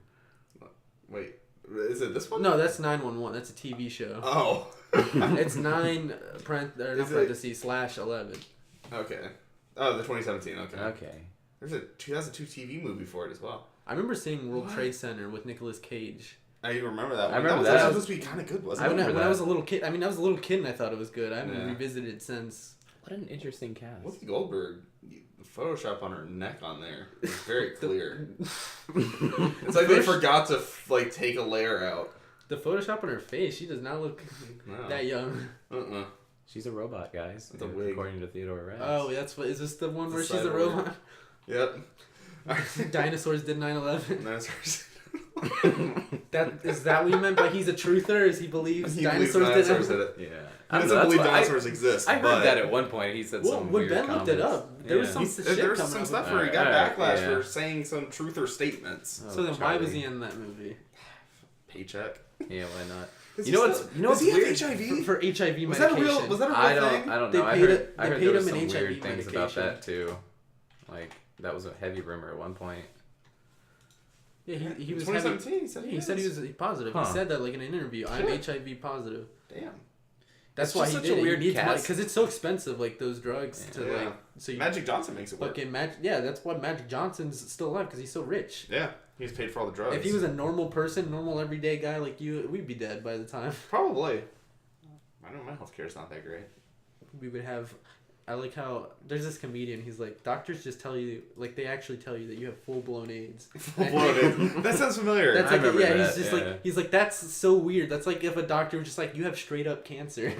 Wait, is it this one? No, that's 911. That's a TV show. Oh. It's 9 parentheses /11. Okay. Oh, the 2017. Okay. Okay. There's a 2002 TV movie for it as well. I remember seeing World Trade Center with Nicolas Cage. I even remember that one. I remember that. that. Was supposed to be kind of good, wasn't it? When I was a little kid. I mean, I was a little kid and I thought it was good. I haven't revisited it since. What an interesting cast. Whoopi Goldberg, the Photoshop on her neck on there is very clear. It's like they forgot to take a layer out. The Photoshop on her face, she does not look that young. She's a robot, guys. It's a wig. According to Theodore Rex. Oh, is this the one where she's a robot? Yep. Dinosaurs did 9/11. Dinosaurs. Is that what you meant by he's a truther? Is he believes dinosaurs did it? Yeah. He doesn't believe dinosaurs exist. I heard that at one point. He said some weird Ben comments. looked it up. There was some shit there was coming some up stuff with where he got Alright, backlash for saying some truther statements. So then why was he in that movie? Paycheck. Yeah, why not? Does You know what's he weird? have HIV? For HIV Was medication. Was that a real thing? I don't They know. I paid heard there was him some an weird HIV things about medication. that too. Like that was a heavy rumor at one point. Yeah, he was 2017. He said he was positive. Huh. He said that like in an interview. I'm HIV positive. Damn. That's It's why just he such did a it. weird He needs money cast. because it's so expensive. Like those drugs to like. So you, Magic Johnson makes it work. that's why Magic Johnson's still alive because he's so rich. Yeah, he's paid for all the drugs. If he was a normal person, normal everyday guy like you, we'd be dead by the time. Probably. I know my healthcare's not that great. We would have I like how there's this comedian. He's like, doctors just tell you, like they actually tell you that you have full blown AIDS. Full-blown AIDS. That sounds familiar. That's I like, remember yeah. that, He's like that's so weird. That's like if a doctor was just like, you have straight up cancer.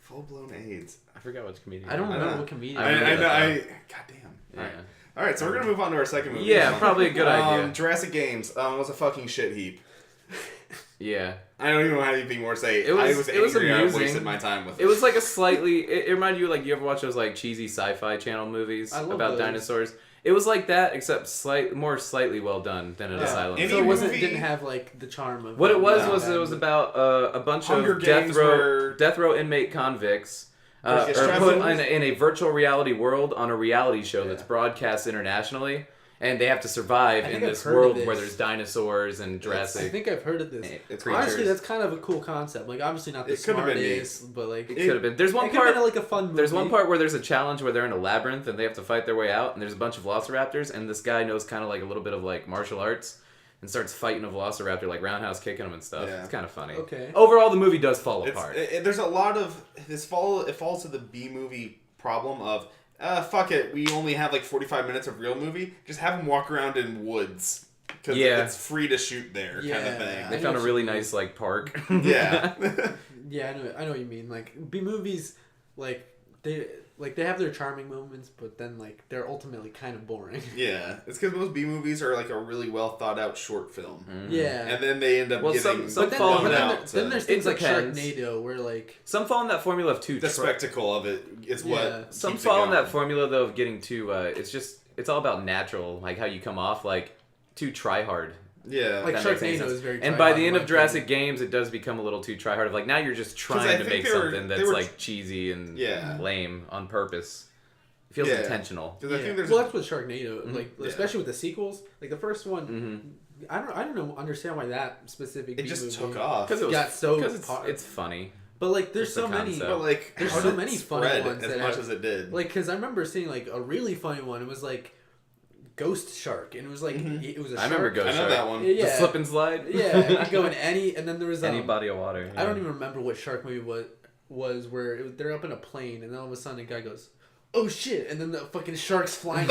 Full-blown AIDS. I forgot which comedian. I don't remember what comedian. I know. Goddamn. Yeah. All right, so we're gonna move on to our second movie. Yeah, probably a good idea. Jurassic Games was a fucking shit heap. Yeah. I don't even know how anything more to say. It was angry. I amusing. wasted my time with it. It was like a slightly. It reminded you like you ever watch those like cheesy sci-fi channel movies I love about those. dinosaurs. It was like that, except slightly well done than an asylum. Any So it movie- didn't have like the charm of What it was No. it was about a bunch Hunger of Games were- death row inmate convicts are Versus put Jurassic- in a virtual reality world on a reality show Yeah. that's broadcast internationally, and they have to survive I in think I've this heard of world this. where there's dinosaurs and I Jurassic. think I've heard of this. It's creatures. Honestly, that's kind of a cool concept. Like, obviously not the It could've been smartest, but like It could have been. There's one it could have part. been like a fun movie. There's one part where there's a challenge where they're in a labyrinth and they have to fight their way out, and there's a bunch of velociraptors, and this guy knows kind of like a little bit of like martial arts and starts fighting a velociraptor, like roundhouse kicking him and stuff. Yeah. It's kind of funny. Okay. Overall, the movie does fall apart. There's a lot of this fall. It falls to the B movie problem of fuck it. We only have like 45 minutes of real movie. Just have them walk around in woods because Yeah. it's free to shoot there, kind of Yeah. thing. They I found a know really what you nice like park. Yeah. Yeah, I know what you mean. Like B movies, like they have their charming moments, but then like they're ultimately kind of boring. Yeah. It's because most B movies are like a really well thought out short film, Yeah. and then they end up Well, getting some But then, fall but in then, out, then there's things like depends. Sharknado, where like Some fall in that formula of too. the spectacle of it is Yeah. what Some keeps fall it in going. that formula though of getting too. It's all about natural, like how you come off, like too try hard. Yeah. Like That makes any Sharknado sense. is very. And by try-hard the in end my of Jurassic Games, it does become a little too try hard. Of like now you're just I trying to think make they were- something they that's were- like cheesy and Yeah. lame on purpose. It feels Yeah. intentional. Because I Yeah. think there's Well, that's what Sharknado, Mhm. like Yeah. especially with the sequels. Like the first one, Mm-hmm. I don't know understand why that specific. it B just movie, took off. Because it was got so it's funny. But like, there's Just the so many. concept. But like, There's how so did many it funny spread ones as that much have- as it did. Like, because I remember seeing like a really funny one. It was like Ghost Shark, and it was like Mhm. it was a I shark. remember Ghost I know Shark. that one. Yeah. The slip and slide. Yeah, and you go in any, and then there was Any body of water. I don't even remember what shark movie was where they're up in a plane, and then all of a sudden a guy goes, "Oh shit!" and then the fucking shark's flying.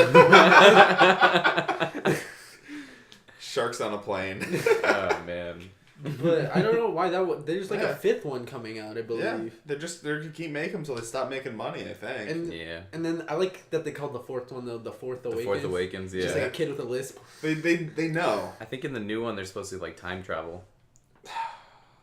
Sharks on a plane. Oh man. But I don't know why there's like Yeah. a fifth one coming out, I believe. Yeah, they're gonna keep making them until they stop making money. I think. And Yeah. and then I like that they called the fourth one the Fourth Awakens. The Fourth Awakens. Yeah. Just like a kid with a lisp. They know. I think in the new one they're supposed to like time travel.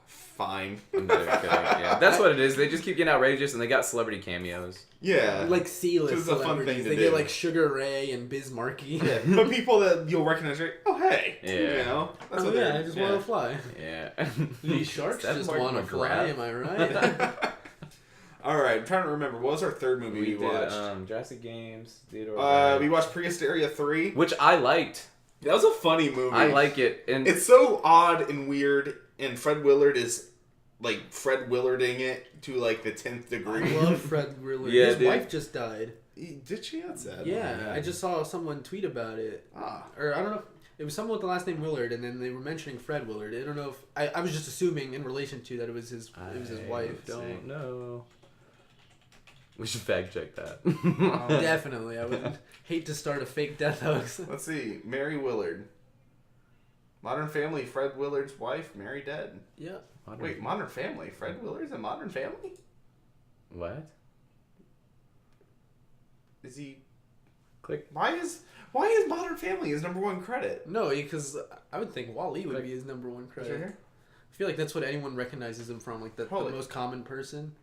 Fine. I'm not even kidding. Yeah, that's what it is. They just keep getting outrageous, and they got celebrity cameos. Yeah. Like C-list This is a fun celebrities. thing to They do. get like Sugar Ray and Biz Markie. Yeah, but people that you'll recognize, are like, oh hey, Yeah. you know, that's Oh what yeah, they're. I just want to fly. Yeah. These sharks Is that just Mark want to fly. McGrath? Am I right? All right, I'm trying to remember. What was our third movie we did watched? Jurassic Games. Theodore. We watched Prehysteria 3. which I liked. That was a funny movie. I like it, and It's so odd and weird, and Fred Willard is like Fred Willarding it to like the 10th I degree. love Fred Willard. Yeah, His dude. wife just died. Did she? That's sad. Yeah, I just saw someone tweet about it. Ah. Or I don't know. It was someone with the last name Willard, and then they were mentioning Fred Willard. I don't know if I was just assuming in relation to that it was his wife. Don't know. We should fact check that. Definitely, I would hate to start a fake death hoax. Let's see. Mary Willard. Modern Family. Fred Willard's wife. Mary dead. Yeah. Wait, Modern Family. Fred Willard's in Modern Family? What? Is he? Click. Why is Modern Family his number one credit? No, because I would think Wall-E would Like- be his number one Is it credit. here? I feel like that's what anyone recognizes him from, like the Holy- most common person.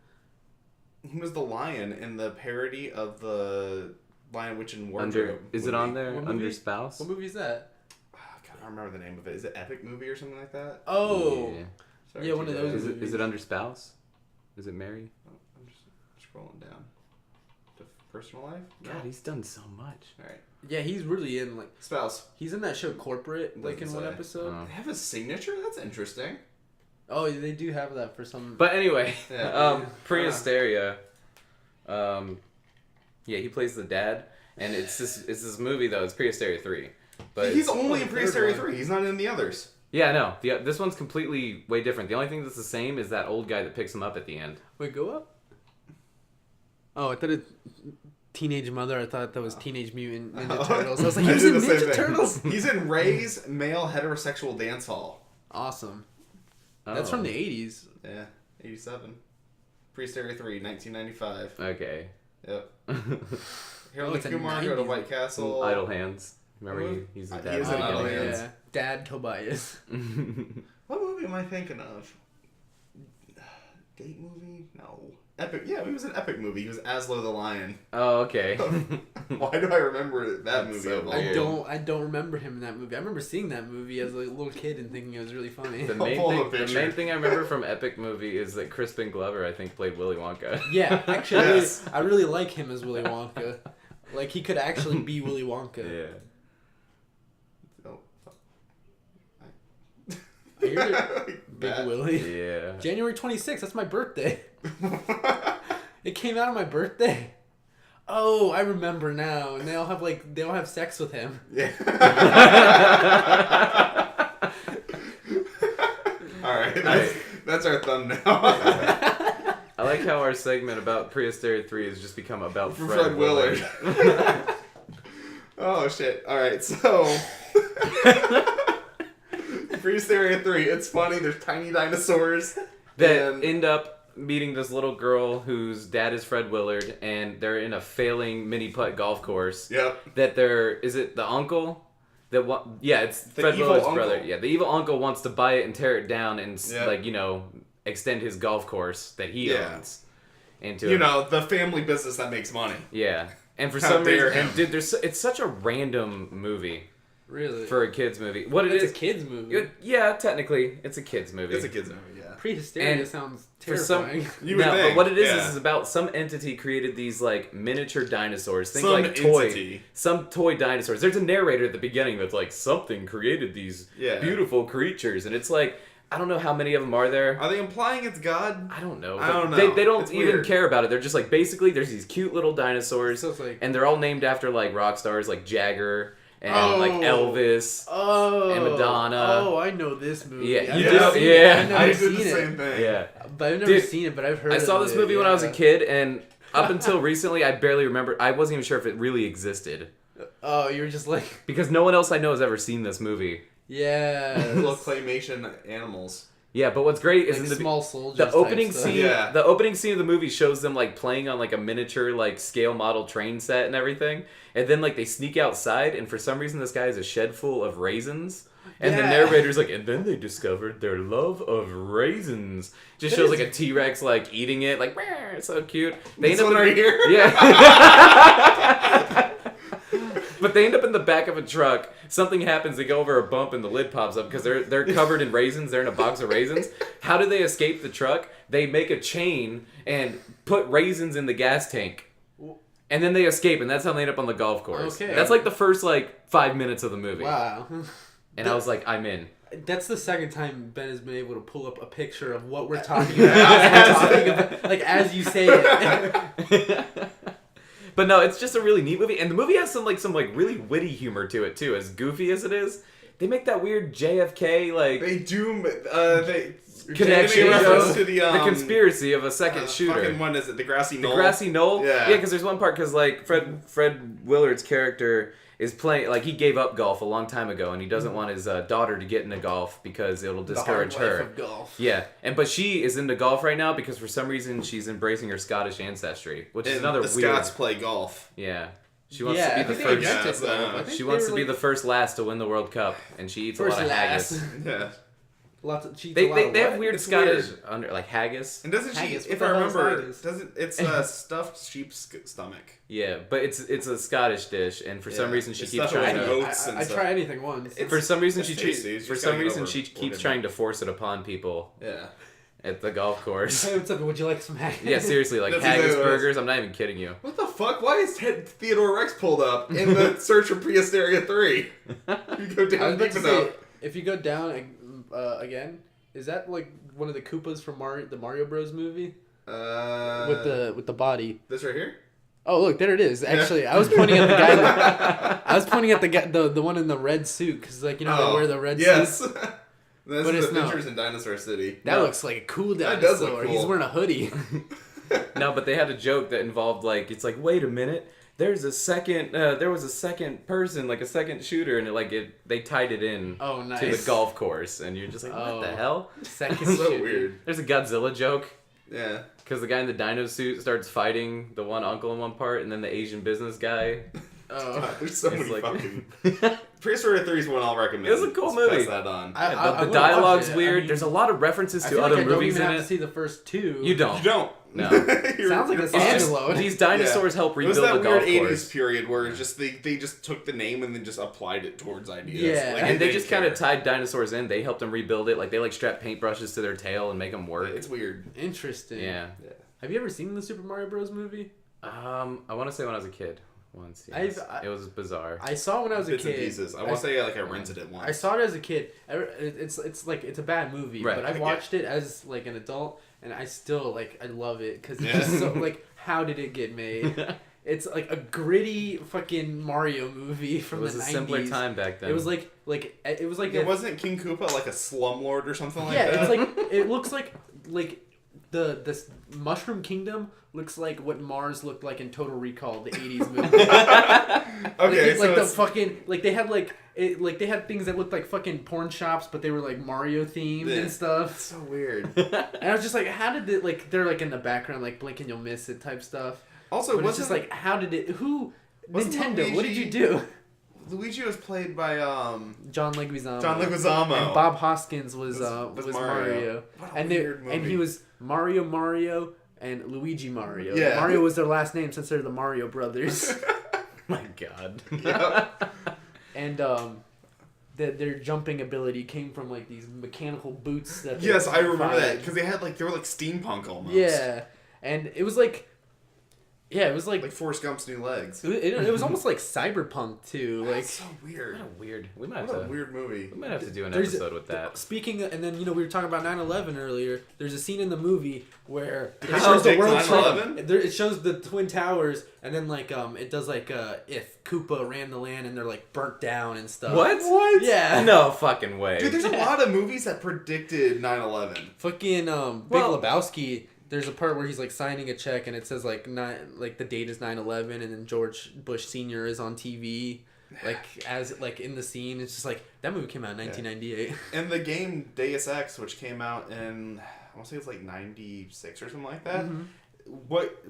He was the lion in the parody of the Lion, Witch, and Wardrobe. Is it on there? What Under movie? spouse? What movie is that? God, I don't remember the name of it. Is it Epic Movie or something like that? Oh, Yeah. Sorry, Yeah, one of too those bad. Is it under spouse? Is it Mary? Oh, I'm just scrolling down. To personal life? No. God, he's done so much. All right. yeah, he's really in like Spouse. he's in that show Corporate, like in Doesn't one say. episode. Oh. They have a signature? That's interesting. Oh, they do have that for some. But anyway, Yeah. Prehysteria. Yeah, he plays the dad, and it's this movie though. It's Prehysteria 3, but He's it's- only in the third Prehysteria one. 3. He's not in the others. yeah, no. This one's completely way different. The only thing that's the same is that old guy that picks him up at the end. Wait, go up. Oh, I thought it... Teenage Mother, I thought that was Teenage Mutant Ninja Oh. Turtles. I was like, I he was did in the same Ninja thing. Turtles? He's in Ray's Male Heterosexual Dance Hall. Awesome. Oh. That's from the 80s. Yeah, 87. Priest Area 3, 1995. Okay. Yep. Oh, Harold it's a Kumar go to 90s. White Castle. Idle Hands. Remember he's the He dad. is in Idle yeah. Hands. Dad Tobias. What movie am I thinking of? Date movie? No. Epic. Yeah, he was an epic movie. He was Aslo the Lion. Oh, okay. Why do I remember that That's movie? so of all? weird. I don't remember him in that movie. I remember seeing that movie as a little kid and thinking it was really funny. The pull up a the picture. main thing I remember from Epic movie is that Crispin Glover, I think, played Willy Wonka. Yeah, actually, Yes. I really like him as Willy Wonka. Like, he could actually be Willy Wonka. Yeah. Oh. You're Big That- Willy. Yeah. January 26th, that's my birthday. It came out on my birthday. Oh, I remember now. And they all have sex with him. Yeah. All right, that's our thumbnail. I like how our segment about Prius Area 3 has just become about Fred Willard. Oh shit! All right, so Priest Area 3. It's funny. There's tiny dinosaurs That and end up meeting this little girl whose dad is Fred Willard, and they're in a failing mini putt golf course. Yep. That is it the uncle? It's The Fred evil Willard's uncle. brother. Yeah, the evil uncle wants to buy it and tear it down and Yep. extend his golf course that he Yeah. owns into the family business that makes money. Yeah. And for How some dare reason, him. and dude, it's such a random movie Really? for a kids movie. What It's it is? a kid's movie. Yeah, technically, it's a kids movie. It's a kids movie. Yeah. Prehysteria And sounds for some, terrifying. You would no, think, but what it is yeah. is about some entity created these like miniature dinosaurs. Think Some like toy, entity. some toy dinosaurs. There's a narrator at the beginning that's like something created these Yeah. beautiful creatures, and it's like I don't know how many of them are there. Are they implying it's God? I don't know. I don't but know. They don't It's even weird. care about it. They're just like basically there's these cute little dinosaurs, So it's like- and they're all named after like rock stars like Jagger and Oh. like Elvis. Oh. And Madonna. Oh, I know this movie. Yeah, I've you never do? seen Yeah. it. I've I never did seen the it. same thing. Yeah. But I've never Dude, seen it, but I've heard I saw of this it, movie when I was a yeah. kid, and up until recently, I barely remember. I wasn't even sure if it really existed Oh, you were just like, because no one else I know has ever seen this movie. yeah. Little claymation animals. Yeah, but what's great is Like in the small soldiers. the opening type stuff. scene. Yeah. The opening scene of the movie shows them like playing on like a miniature like scale model train set and everything, and then like they sneak outside, and for some reason this guy has a shed full of raisins. And the Yeah. narrator's like, and then they discovered their love of raisins. Just That shows is- like a T-Rex like eating it, like, "Meow," it's so cute. They This end up one in- right here? Yeah. But they end up in the back of a truck. Something happens. They go over a bump and the lid pops up because they're covered in raisins. They're in a box of raisins. How do they escape the truck? They make a chain and put raisins in the gas tank. And then they escape, and that's how they end up on the golf course. Okay. That's like the first like 5 minutes of the movie. Wow. And I was like, I'm in. That's the second time Ben has been able to pull up a picture of what we're talking about. Like, as you say it. But no, it's just a really neat movie, and the movie has some really witty humor to it too. As goofy as it is, they make that weird JFK like They do. They connection they make reference to to the conspiracy of a second shooter. Fucking one is it? The grassy knoll. The grassy knoll. Yeah. Yeah, because there's one part because like Fred Willard's character is playing like he gave up golf a long time ago, and he doesn't want his daughter to get into golf because it'll The hard discourage life her. of golf. Yeah, but she is into golf right now because for some reason she's embracing her Scottish ancestry, which is And another the weird. Scots play golf. Yeah, she wants Yeah, to I be the think they first. invented Yeah, golf. I think She they wants were to be like the first last to win the World Cup, and she eats first a lot of last. haggis. Yeah. Lots of cheats. They have weird It's Scottish weird. under like haggis. And doesn't she? Haggis, If what I the hell is remember, haggis? doesn't it's a stuffed sheep's stomach? Yeah, but it's a Scottish dish, and for some Yeah. reation she It's keeps stuffed trying with to. oats and I stuff. try anything once. For some reason it's she tasty, it's for just some gotta get reason over she what keeps it trying to force it upon people Yeah. at the golf course. Hey, what's up? Would you like some haggis? Yeah, seriously, like That's haggis exactly what it is. burgers. I'm not even kidding you. What the fuck? Why is Theodore Rex pulled up in the search for Prehysteria 3? You go I was down about deep to say, enough. if you go down again, is that like one of the Koopas from the Mario Bros movie with the body? This right here? Oh, look, there it is. Actually, I was pointing at the guy. I was pointing at the guy, the one in the red suit, because like they wear the red yes. suit. This But is it's not. Adventures in Dinosaur City. That looks like a cool dinosaur. That does look cool. He's wearing a hoodie. No, but they had a joke that involved like it's like wait a minute. There was a second person, like a second shooter, and they tied it in Oh, nice. to the golf course, and you're just like, what the hell? Second So shooter. weird. There's a Godzilla joke, Yeah. because the guy in the Dino suit starts fighting the one uncle in one part, and then the Asian business guy. Oh. God, there's so It's many like- fucking... Prehistoric 3 is one I'll recommend. It was a cool Let's movie. Pass that on. I The dialogue's watch it. weird. I mean, There's a lot of references I to feel other like I don't movies even in have to it. see the first two. You don't. You don't. No. Sounds like a It's just, standalone. these dinosaurs help It was rebuild that the golf weird 80s course. period where it's just they just took the name and then just applied it towards ideas. Yeah. Like, And they didn't just kind of care. tied dinosaurs in. They helped them rebuild it. Like they strap paintbrushes to their tail and make them work. It's weird. Interesting. Yeah. Have you ever seen the Super Mario Bros. Movie? I want to say when I was a kid. Once. Yes. It was bizarre. I saw it when I was Bits a and kid. pieces. I want to say I rented it once. I saw it as a kid. It's a bad movie, Right. but I watched it as like an adult, and I still I love it because it's Yeah. just so how did it get made? It's like a gritty fucking Mario movie from It was the a 90s. simpler time back then. It was like It wasn't King Koopa like a slumlord or something like yeah, that? it's like it looks like this Mushroom Kingdom looks like what Mars looked like in Total Recall, the 80s movie. Okay, like so the it's, fucking they had things that looked like fucking porn shops, but they were like Mario themed Yeah. and stuff. so weird. And I was just like, how did it they're like in the background like blink and you'll miss it type stuff. Also, But it's wasn't just like how did it Wasn't Nintendo? What did Luigi- you do? Luigi was played by John Leguizamo. John Leguizamo. And Bob Hoskins was Was Mario. What a And weird and he movie. was Mario and Luigi Mario. Yeah. Mario was their last name since they're the Mario brothers. my God. Yep. And their jumping ability came from like these mechanical boots that they Yes, I remember fired. that because they were like steampunk almost. Yeah, and it was like like Forrest Gump's new legs. it was almost like cyberpunk too. Like That's so weird. What a weird. We might What have a to. weird movie. We might have to do an There's episode with that. Speaking of, and then we were talking about 9/11 earlier. There's a scene in the movie where it How shows the big World 9/11? Trade. It shows the Twin Towers, and then it does if Koopa ran the land and they're like burnt down and stuff. What? Yeah. No fucking way. Dude, there's a lot of movies that predicted 9/11. Fucking Big Lebowski. There's a part where he's like signing a check and it says the date is 9/11 and then George Bush Sr. is on TV in the scene. It's just like that movie came out in 1998. And the game Deus Ex, which came out in I want to say it's like 96 or something like that. Mm-hmm.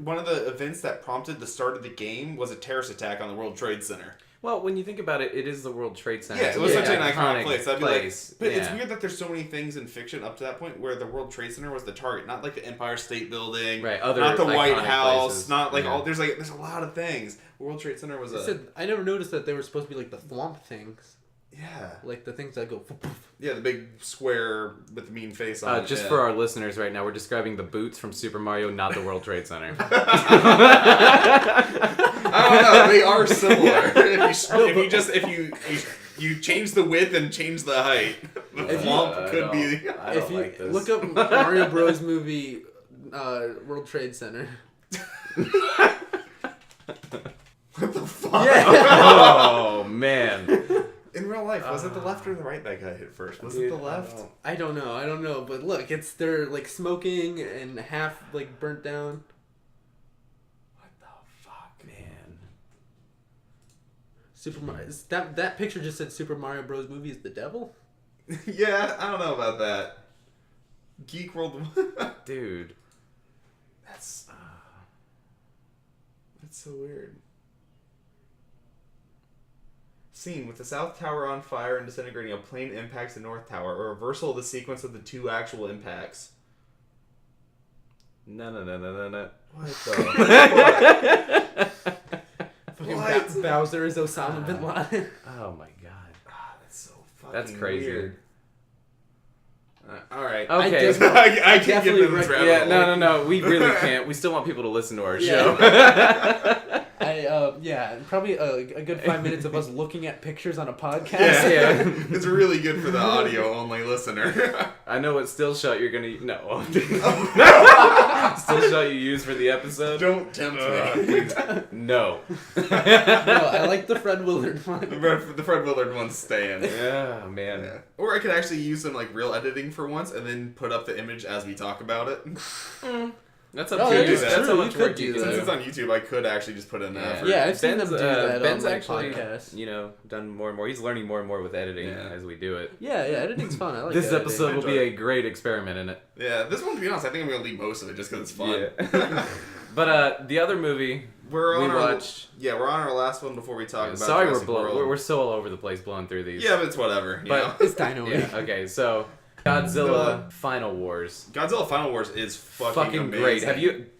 One of the events that prompted the start of the game was a terrorist attack on the World Trade Center. Well, when you think about it, it is the World Trade Center. Yeah, it was It's such an an iconic place. That'd be place. But it's Yeah. weird that there's so many things in fiction up to that point where the World Trade Center was the target, not like the Empire State Building, Right, other not the White iconic House, places. not like Yeah. there's a lot of things. World Trade Center was I never noticed that they were supposed to be like the thwomp things, yeah, like the things that go. yeah, the big square with the mean face on it. Just yeah. for our listeners right now, we're describing the boots from Super Mario, not the World Trade Center. I don't know. They are similar. if you change the width and change the height, the If you- flump could be. I If don't you like this. look up Mario Bros. Movie, World Trade Center. What the fuck? Yeah. Oh man. In real life, was it the left or the right that got hit first? Was it the left? I don't know. But look, they're like smoking and half like burnt down. What the fuck? Man. Super Mario. That picture just said Super Mario Bros. Movie is the devil. Yeah, I don't know about that. Geek World. Dude. That's so weird. Scene with the South Tower on fire and disintegrating, a plane impacts the North Tower. A reversal of the sequence of the two actual impacts. No. What the? Fucking What? Bowser is Osama bin Laden. Oh my god. That's so fucking That's crazy. weird. All right. Okay. I can't get definitely into this rabbit Yeah, hole. no. We really can't. We still want people to listen to our Yeah. show. Probably a good 5 minutes of us looking at pictures on a podcast. Yeah. It's really good for the audio only listener. I know what still shot you're gonna no. Still shot you use for the episode? Don't tempt me. No. No, I like the Fred Willard one. The Fred Willard one's staying. Yeah, man. Yeah. Or I could actually use some like real editing for once and then put up the image as we talk about it. That's up Oh, to that you. is That's true. how You much could work do you that. can Since do. it's on YouTube, I could actually just put in the effort. Yeah, I've seen Ben's, them do that Ben's on actually, podcasts. done more and more. He's learning more and more with editing as we do it. Yeah, editing's fun. I like This editing. episode will enjoy be it. a great experiment in it. Yeah, this one, to be honest, I think I'm going to leave most of it just because it's fun. Yeah. But the other movie We're on we our, watched. Yeah, we're on our last one before we talk about Sorry, Jurassic World. we're so all over the place blowing through these. Yeah, but it's whatever. You know? But It's Dino. yeah, okay. So Godzilla Final Wars. Godzilla Final Wars is fucking amazing. great.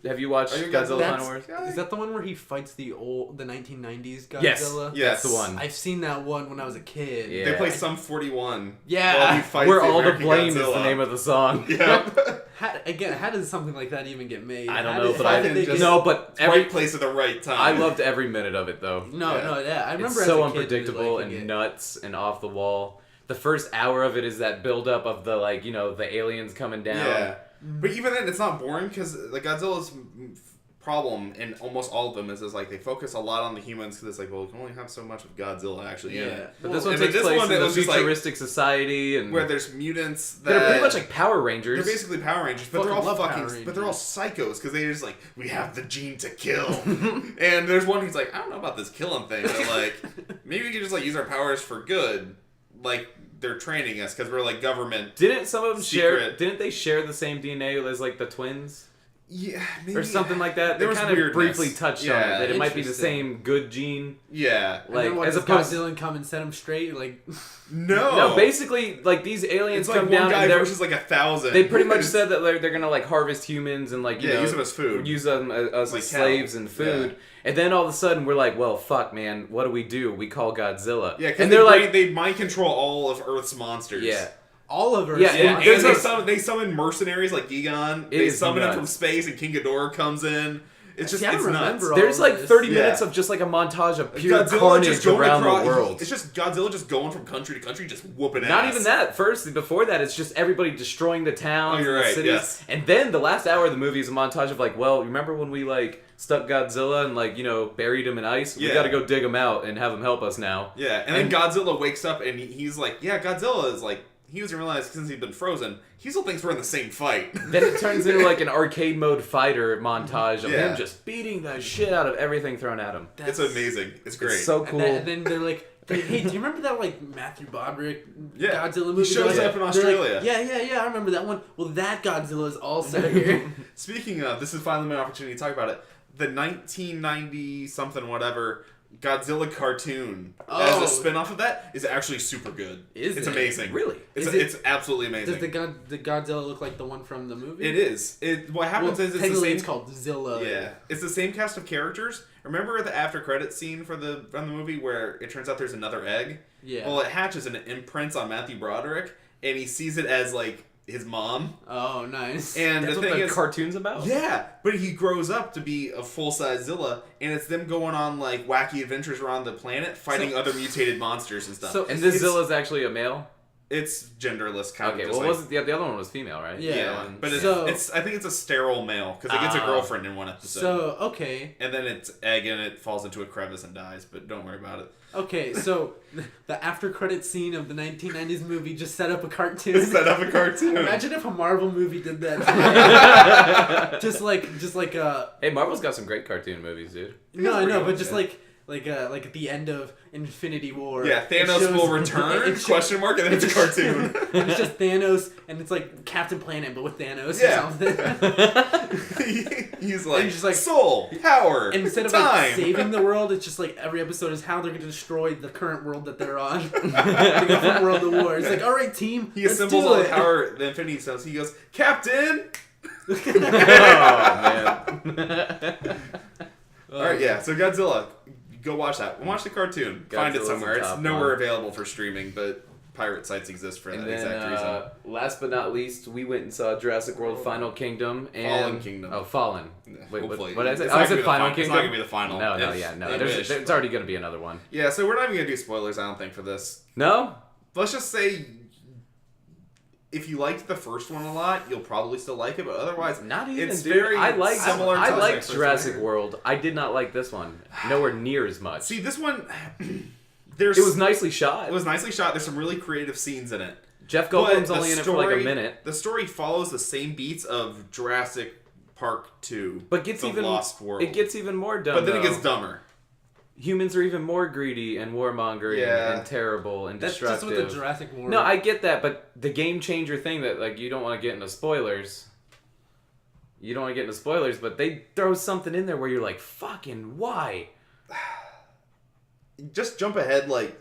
Have you watched Are you Godzilla That's- Final Wars? Is that the one where he fights the 1990s Godzilla? Yes. Yes. That's the one. I've seen that one when I was a kid. Yeah. They play Sum 41. Yeah. While he fights Where the all the American blame is Godzilla. the name of the song. Yeah. How does something like that even get made? I don't How know, did- but how I did they just- get- no, but every Right place at the right time. I loved every minute of it though. No, Yeah. I remember It's as so a kid unpredictable liking and it. nuts and off the wall. The first hour of it is that build up of the the aliens coming down. Yeah. But even then, it's not boring because the Godzilla's problem in almost all of them is like they focus a lot on the humans because it's like, well, we can only have so much of Godzilla actually in it. But this Well, one but takes this place one, in it the was just like- futuristic society and Where there's mutants that they're pretty much like Power Rangers. they're basically Power Rangers, but they're all Fucking love fucking, Power but they're all psychos because they just like we have the gene to kill. And there's one who's like, I don't know about this killing thing, but like maybe we could just like use our powers for good, like they're training us because we're like government. Didn't some of them share? Secret. Didn't they share the same DNA as like the twins Yeah, maybe. or something like that? There They was kind of weirdness. briefly touched on it Yeah. that it might be the Interesting. same good gene. Yeah. And then Like what as does opposed. Godzilla come and set him straight? Like, No. No, basically, like these aliens it's like come one down guy and they're versus like 1,000. they pretty much said that they're gonna like harvest humans and like you know use them as food. use them as Like slaves cattle. and food. And then all of a sudden we're like, well, fuck, man, what do? We call Godzilla. Yeah, because and they're like, they mind control all of Earth's monsters. yeah, all of Earth's Yeah, Yeah, and and there's they summon mercenaries like Gigan. It They is summon him from nuts. space, and King Ghidorah comes in. It's just See, I it's don't nuts. remember all there's of like this. 30 Yeah. minutes of just like a montage of pure Godzilla carnage just going around across, the world. It's just Godzilla just going from country to country, just whooping ass. Not even that. First, before that, it's just everybody destroying the towns Oh, you're and the right, cities. yes. And then the last hour of the movie is a montage of like, well, remember when we like stuck Godzilla and like, you know, buried him in ice? We Yeah. got to go dig him out and have him help us now. Yeah, and then Godzilla wakes up and he's like, yeah, Godzilla is like, he doesn't realize since he's been frozen, he still thinks we're in the same fight. Then it turns into like an arcade mode fighter montage of Yeah. him just beating the shit out of everything thrown at him. It's amazing. It's great. It's so cool. And then they're like, hey, do you remember that like Matthew Broderick Yeah. Godzilla He movie? shows They're up in they're Australia. Yeah, I remember that one. Well, that Godzilla is also here. Speaking of, this is finally my opportunity to talk about it. The 1990 something whatever Godzilla cartoon as Oh. a spin-off of that is actually super good. Is it's it? amazing. Really? Is it- It's absolutely amazing. Does the Godzilla look like the one from the movie? It is. What happens is it's the technically same. it's called Zilla. Yeah, it's the same cast of characters. Remember the after credit scene from the movie where it turns out there's another egg? Yeah. Well, it hatches and it imprints on Matthew Broderick, and he sees it as like his mom. Oh, nice. And That's the what thing the is, cartoon's about? yeah, but he grows up to be a full-size Zilla, and it's them going on like wacky adventures around the planet, fighting other mutated monsters and stuff. So- And this It's- Zilla's actually a male? It's genderless, kind Okay, of. Just well, like, was it, the other one was female, right? Yeah. yeah, but So- it's I think it's a sterile male because it gets a Ah. girlfriend in one episode. So, okay. And then it's egg and it falls into a crevice and dies, but don't worry about it. Okay, so the after credit scene of the 1990s movie just set up a cartoon. Set up a cartoon. Imagine if a Marvel movie did that. just like Hey, Marvel's got some great cartoon movies, dude. no, I know, but just Yeah. like at the end of Infinity War. Yeah, it Thanos shows- will return? it shows- Question mark, and then it's a cartoon. and it's just Thanos, and it's like Captain Planet, but with Thanos Yeah. or something. He's like, And just like- soul, power, And instead of time. like saving the world, it's just like every episode is how they're gonna destroy the current world that they're on. They go from world to war. It's like, all right, team, He let's assembles do all the it. power, the Infinity Stones. He goes, Captain! Oh, man. Alright, yeah, so Godzilla. Go watch that. Watch the cartoon. Find it Godzilla's somewhere. the It's top nowhere one. available for streaming, but pirate sites exist for And that then, exact reason. last but not least, we went and saw Jurassic World Final Kingdom. And, Fallen Kingdom. Oh, Fallen. Yeah, Wait, hopefully. what did I say? It's Oh, not I gonna said be the Final final- it's Kingdom? not gonna be the final. No, If no. they wish, There's already going to be another one. Yeah, so we're not even going to do spoilers, I don't think, for this. No? Let's just say if you liked the first one a lot, you'll probably still like it, but otherwise, Not even, it's dude. very I liked similar I to liked the Jurassic first one. World. I did not like this one. Nowhere near as much. See, this one, there's It was nicely shot. It was nicely shot. There's some really creative scenes in it. Jeff But Goldblum's the only in it for like a story- minute. The story follows the same beats of Jurassic Park 2. But gets The even Lost World. It gets even more dumb. But then it though. gets dumber. Humans are even more greedy and warmongering and terrible and destructive. That's just what the Jurassic World. No, I get that, but the game changer thing that like you don't want to get into spoilers. You don't want to get into spoilers, but they throw something in there where you're like, fucking why? Just jump ahead like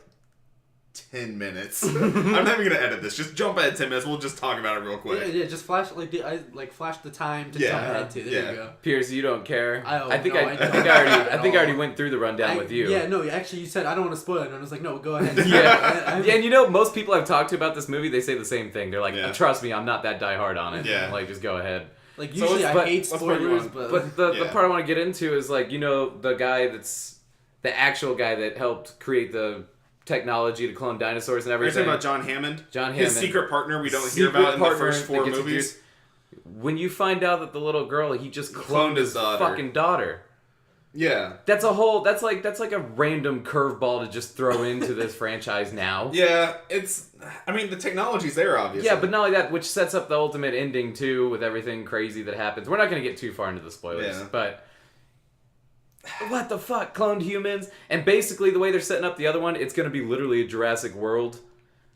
10 minutes. I'm not even gonna edit this. Just jump ahead 10 minutes. We'll just talk about it real quick. Yeah, just flash flash the time to jump ahead to. There you go. Pierce, you don't care. I think I already went through the rundown with you. Yeah, no, actually, you said I don't want to spoil it, and I was like, no, go ahead. Yeah, yeah, and you know, most people I've talked to about this movie, they say the same thing. They're like, trust me, I'm not that diehard on it. Yeah. Like, just go ahead. Like usually, I hate spoilers, but the part I want to get into is like, you know, the guy that's the actual guy that helped create the technology to clone dinosaurs and everything. Are you talking about John Hammond? John Hammond. His secret partner we don't hear about in the first 4 movies. When you find out that the little girl, he just cloned his fucking daughter. Yeah. That's like a random curveball to just throw into this franchise now. Yeah, I mean, the technology's there, obviously. Yeah, but not only that, which sets up the ultimate ending, too, with everything crazy that happens. We're not going to get too far into the spoilers, but... What the fuck? Cloned humans? And basically, the way they're setting up the other one, it's going to be literally a Jurassic World.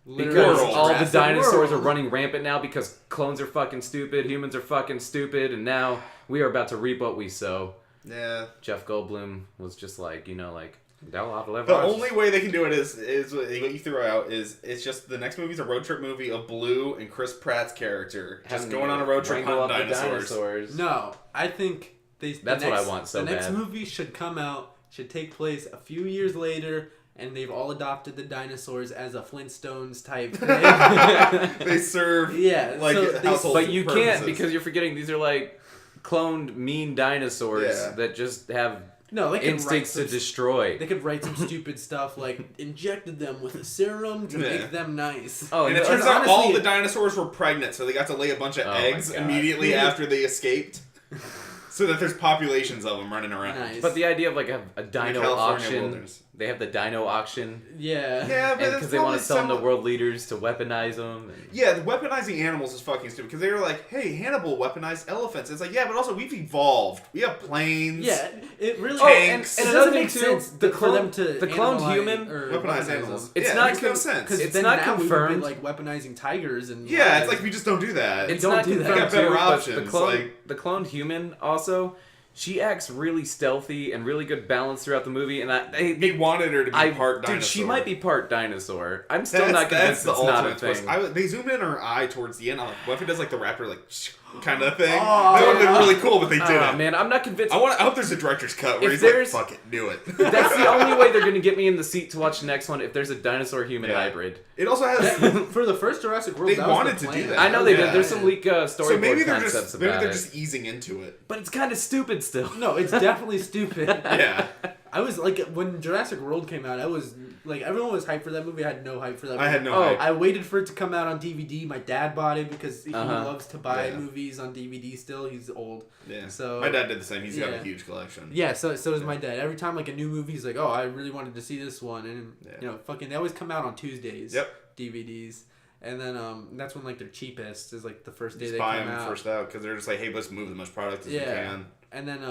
Because all the dinosaurs are running rampant now because clones are fucking stupid, humans are fucking stupid, and now we are about to reap what we sow. Yeah. Jeff Goldblum was just like, you know, like, they'll have to live the only way they can do it is what you threw out is it's just the next movie's a road trip movie of Blue and Chris Pratt's character just going on a road trip hunting dinosaurs. No, I think that's what I want so bad. The next bad. movie should come out, should take place a few years later, and they've all adopted the dinosaurs as a Flintstones type thing. They serve like household but you purposes. can't because you're forgetting these are like cloned mean dinosaurs that just have instincts to destroy. They could write some stupid stuff like injected them with a serum to make them nice. Oh, and it turns out all the dinosaurs were pregnant, so they got to lay a bunch of eggs immediately after they escaped. So that there's populations of them running around. Nice. But the idea of like a dino auction, they have the dino auction. Yeah, but because they want to sell them to world leaders to weaponize them. Yeah, the weaponizing animals is fucking stupid because they were like, hey, Hannibal weaponized elephants. It's like, yeah, but also we've evolved. We have planes. Yeah, it really tanks. And it doesn't make sense for them to the cloned human or weaponize animals. It's not makes no sense because it's not confirmed. We would be, like weaponizing tigers and it's like we just don't do that. It's don't not do confirmed. that. We got better too, options. The cloned human also. She acts really stealthy and really good balance throughout the movie, and they wanted her to be part dinosaur. Dude, she might be part dinosaur. I'm still not convinced it's not a thing. They zoomed in on her eye towards the end. I'm like, what if it does like the raptor like kind of thing? That would have been really cool, but they didn't. Man, I'm not convinced. I hope there's a director's cut where he's like, fuck it, do it. That's the only way they're gonna get me in the seat to watch the next one if there's a dinosaur human hybrid. It also has for the first Jurassic World. They wanted to do that. I know they did. There's some leak storyboard so maybe concepts about it. Maybe they're just easing into it. But it's kind of stupid still. No, it's definitely stupid. Yeah. I was like, when Jurassic World came out, I was like, everyone was hyped for that movie. I had no hype for that movie. I had no hype. I waited for it to come out on DVD. My dad bought it because he loves to buy movies on DVD still. He's old. Yeah. So my dad did the same. He's got a huge collection. Yeah, so does my dad. Every time like a new movie, he's like, oh, I really wanted to see this one. And, you know, fucking, they always come out on Tuesdays. Yep. DVDs. And then that's when like they're cheapest is like the first day just they buy come them out. First out because they're just like, hey, let's move as much product as we can. And then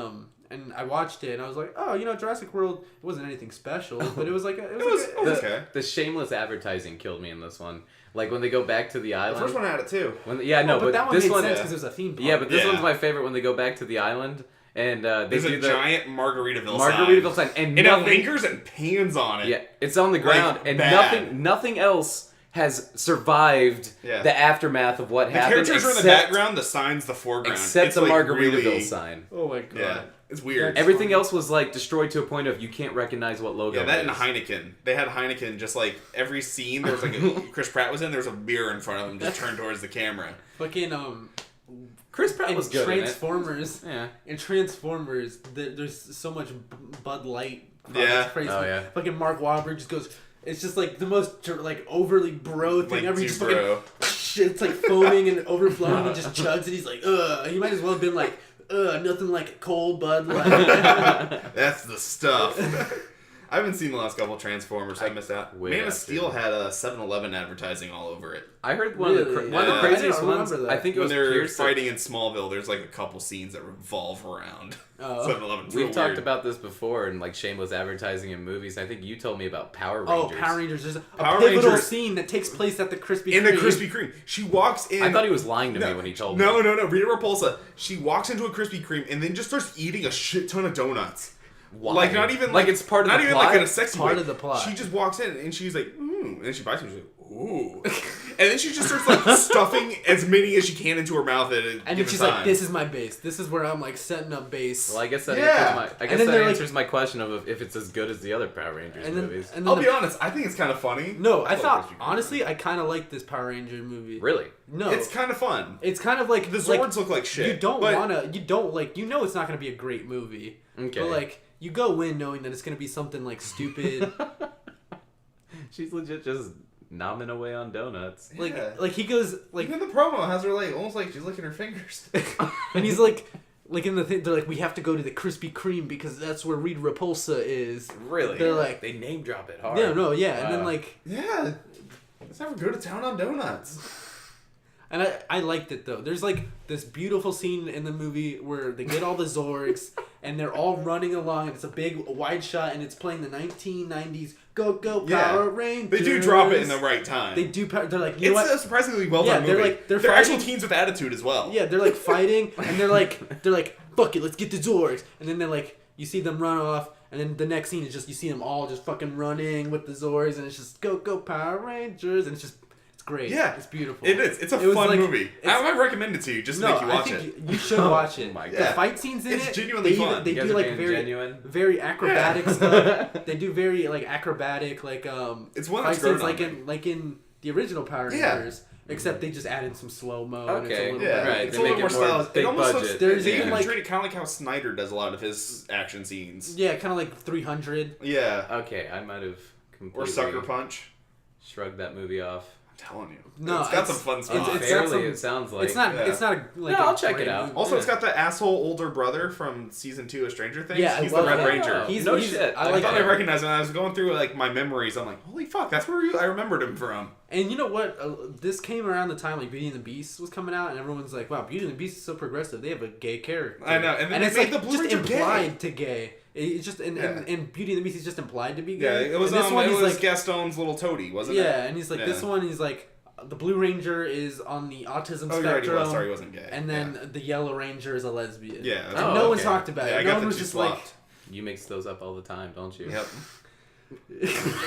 and I watched it and I was like, oh, you know, Jurassic World, it wasn't anything special, but it was like it was okay. The shameless advertising killed me in this one. Like when they go back to the island. The first one had it too. But that one this made one sense because it was a theme park. Yeah, but this one's my favorite when they go back to the island and there's a giant Margaritaville sign and it lingers and pans on it. Yeah, it's on the ground and nothing else has survived the aftermath of what happened. The characters are in the background, the sign's the foreground. Except the Margaritaville sign. Oh my god. Yeah, it's weird. Everything else was like destroyed to a point of you can't recognize what logo. Yeah, that and Heineken. They had Heineken just like every scene. There was like Chris Pratt was in. There was a beer in front of him, just turned towards the camera. Fucking Chris Pratt was good. Transformers. In Transformers, there's so much Bud Light. Fucking Mark Wahlberg just goes. It's just like the most like overly bro thing ever. Just fucking, it's like foaming and overflowing. He just chugs and he's like, ugh. He might as well have been like, ugh, nothing like a cold Bud Light. That's the stuff. I haven't seen the last couple of Transformers, so I missed out. Way Man of after. Steel had a 7-Eleven advertising all over it. I heard one of the Yeah. craziest I don't ones. remember that. I think it When was they're Pierce. fighting in Smallville, there's like a couple scenes that revolve around 7-Eleven. It's We've real talked weird. about this before and like shameless advertising in movies. I think you told me about Power Oh, Rangers. Power Rangers. There's a Power pivotal Rangers- scene that takes place at the Krispy In Kreme. a Krispy Kreme. She walks in. I thought he was lying to me when he told me. No. Rita Repulsa. She walks into a Krispy Kreme and then just starts eating a shit ton of donuts. Why? Like not even like it's part of not the even plot. like in a sexy Part way. of the plot. She just walks in and she's like, and then she bites me. She's like, ooh, and then she just starts like stuffing as many as she can into her mouth at a And then given she's time. like, "This is my base. This is where I'm like setting up base." Well, I guess that Yeah. answers my. I And guess then that they're like- answers my question of if it's as good as the other Power Rangers and then, movies. and then I'll the- be honest. I think it's kind of funny. No, I love thought Krispy Kreme. honestly, I kind of like this Power Ranger movie. Really? No, It's kind of fun. it's kind of like The Zords look like shit. You don't but wanna. You don't like. You know, it's not gonna be a great movie. Okay. But like, you go in knowing that it's gonna be something like stupid. She's legit just nomming away on donuts. Like, Yeah. like he goes like, Even the promo has her like almost like she's licking her fingers. and he's like in the thing. They're like, we have to go to the Krispy Kreme because that's where Rita Repulsa is. Really? They're like, They name drop it hard. yeah, no, yeah, and then Wow. like. Yeah. Let's have her go to town on donuts. And I liked it though. There's like this beautiful scene in the movie where they get all the Zorgs and they're all running along and it's a big wide shot and it's playing the 1990s Go Yeah. Power Rangers. They do drop it in the right time. They do. They're like, you know It's what? a surprisingly well Yeah, done movie. they're like- they're they're actual fighting- teens with attitude as well. Yeah, they're like fighting and they're like fuck it, let's get the Zorgs. And then they're like, you see them run off. And then the next scene is just you see them all just fucking running with the Zorgs and it's just go Power Rangers and it's just it's great. Yeah. It's beautiful. It is. It's a It was fun like- movie. it's- I might recommend it to you just to No, make you I watch think it. you should watch it. my The God. fight scenes in It's it, genuinely fun. They You guys do are like being very, genuine? very acrobatic stuff. They do very like acrobatic like It's one fight that's grown scenes on like me. in the original Power Yeah. Rangers. Except they just add in some slow mo. Okay, And it's a little Yeah, better. Right, it's they a little make more it more stylized. big It almost budget. looks. There's They even, even like- treat it kind of like how Snyder does a lot of his action scenes. Yeah, kind of like 300. Yeah. Okay, I might have completely Or Sucker Punch. shrugged that movie off. I'm telling you. No, it's got some fun spots. it's got Fairly, some- it sounds like. It's not. Yeah. It's not a, like. No, a I'll check great it out. movie. Also, it's got the asshole older brother from season 2 of Stranger Things. Yeah, I he's the love Red that. Ranger. He's- He's shit. I I like thought that. I recognized him. When I was going through like my memories. I'm like, holy fuck, that's where I remembered him from. And you know what? This came around the time like Beauty and the Beast was coming out, and everyone's like, "Wow, Beauty and the Beast is so progressive. They have a gay character." I know, and then it's they like made the Blue just Ranger gay. implied to gay. It's just and Yeah. Beauty and the Beast is just implied to be Yeah, gay. it was And this one, it he's was like, Gaston's little toady, wasn't it? yeah, and he's like Yeah. this one. He's like the Blue Ranger is on the autism Oh, you're right, he spectrum, was. Sorry, he wasn't gay. and then the Yellow Ranger is a lesbian. Yeah, that's and right. no Oh, one okay. talked about Yeah, I it. got No one the was two just like. swapped. You mix those up all the time, don't you? Yep.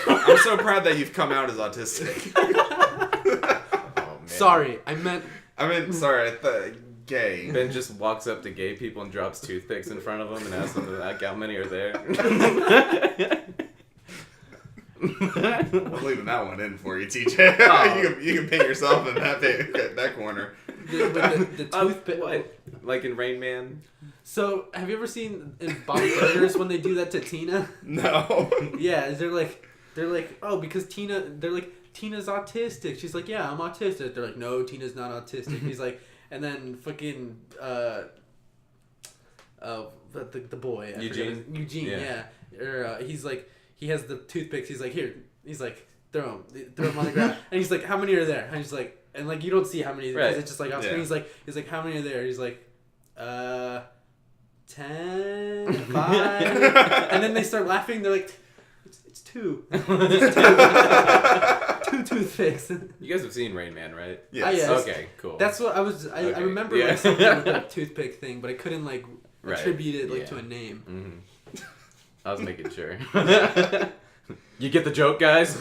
I'm so proud that you've come out as autistic. Oh, man. Sorry, I meant. I mean, sorry, I thought gay. Ben just walks up to gay people and drops toothpicks in front of them and asks them to like how many are there. I'm leaving that one in for you, TJ. Oh. you can paint yourself in that corner. The toothpick. What? Like in Rain Man? So, have you ever seen in Bob's Burgers when they do that to Tina? No. Yeah, they're like, oh, because Tina's autistic. She's like, yeah, I'm autistic. They're like, no, Tina's not autistic. He's like, and then fucking, the boy. I Eugene? forget his- Eugene, Yeah. yeah. Or, he's like, he has the toothpicks. He's like, here. He's like, throw them on the ground. And he's like, how many are there? And he's like, and like, you don't see how many, because Right. it's just like off screen. Yeah. He's like, how many are there? He's like, 10, 5. And then they start laughing. They're like, it's 2. It's 2. 2 toothpicks. You guys have seen Rain Man, right? Yes. Yes. Okay, cool. That's what I was. I Okay, remember yeah. like something with that toothpick thing, but I couldn't like Right, attribute it like yeah. to a name. Mm-hmm. I was making sure. You get the joke, guys?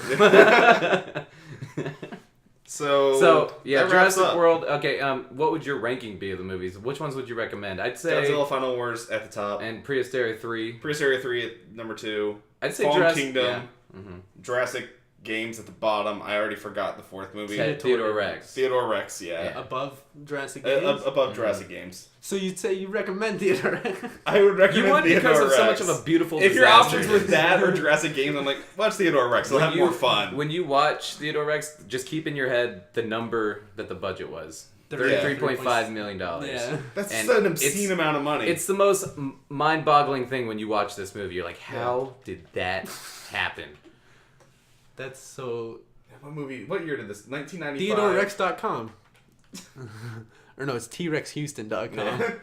So yeah, that wraps Jurassic up. World. Okay, what would your ranking be of the movies? Which ones would you recommend? I'd say Godzilla Final Wars at the top. and Prehysteria 3. Prehysteria 3 at number 2. I'd say Fallen Jurassic Kingdom. Yeah. Mm-hmm. Jurassic Games at the bottom. I already forgot the 4th movie. Theodore Rex. Theodore Rex, yeah. Yeah. Above Jurassic Games. Above Jurassic Games. So you'd say you recommend Theodore? I would recommend You would Theodore because of so Rex. much of a beautiful. If your disaster options it were is. that or Jurassic Games, I'm like, watch Theodore Rex. It'll have more fun. When you watch Theodore Rex, just keep in your head the number that the budget was. $33.5 million. Yeah. That's And an obscene amount of money. It's the most mind-boggling thing when you watch this movie. You're like, how did that happen? That's so... What movie? What year did this? 1995. TheodoreX.com. Or no, it's TRexHouston.com. Yeah.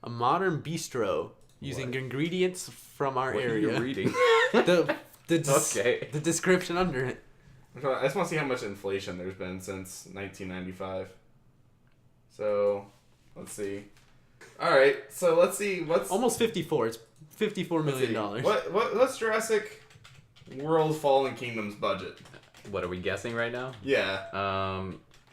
A modern bistro using ingredients from our What area. are you reading? Okay. The description under it. I just want to see how much inflation there's been since 1995. So, let's see. All right, so let's see what's Almost 54. It's $54 million. What's Jurassic World Fallen Kingdom's budget? What are we guessing right now? Yeah.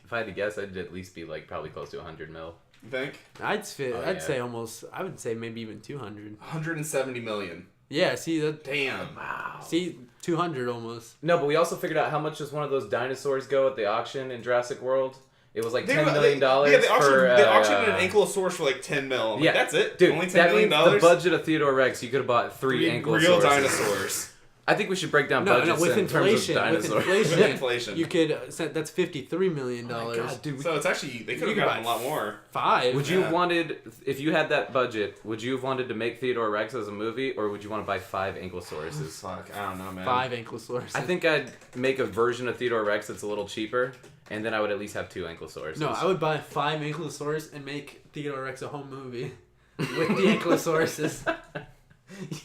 If I had to guess, I'd at least be like probably close to 100 mil. You think? I'd say almost. I would say maybe even 200. 170 million. Yeah. See that? Damn. Wow. See 200 almost. No, but we also figured out how much does one of those dinosaurs go at the auction in Jurassic World. It was like $10 million. Yeah, they auctioned an ankylosaurus for like 10 mil. Yeah, that's it. Dude, only $10 that million. means the budget of Theodore Rex, you could have bought three ankylosaurs. Real dinosaurs. I think we should break down No, budgets with in inflation. terms of With dinosaurs. inflation, you could. That's $53 million. Oh my God, dude. So it's actually they could have gotten a lot more. 5. Would you have wanted, if you had that budget, would you have wanted to make Theodore Rex as a movie, or would you want to buy 5 ankylosauruses? Fuck, I don't know, man. 5 ankylosaurus. I think I'd make a version of Theodore Rex that's a little cheaper, and then I would at least have 2 ankylosauruses. No, I would buy 5 ankylosaurus and make Theodore Rex a home movie with the ankylosauruses.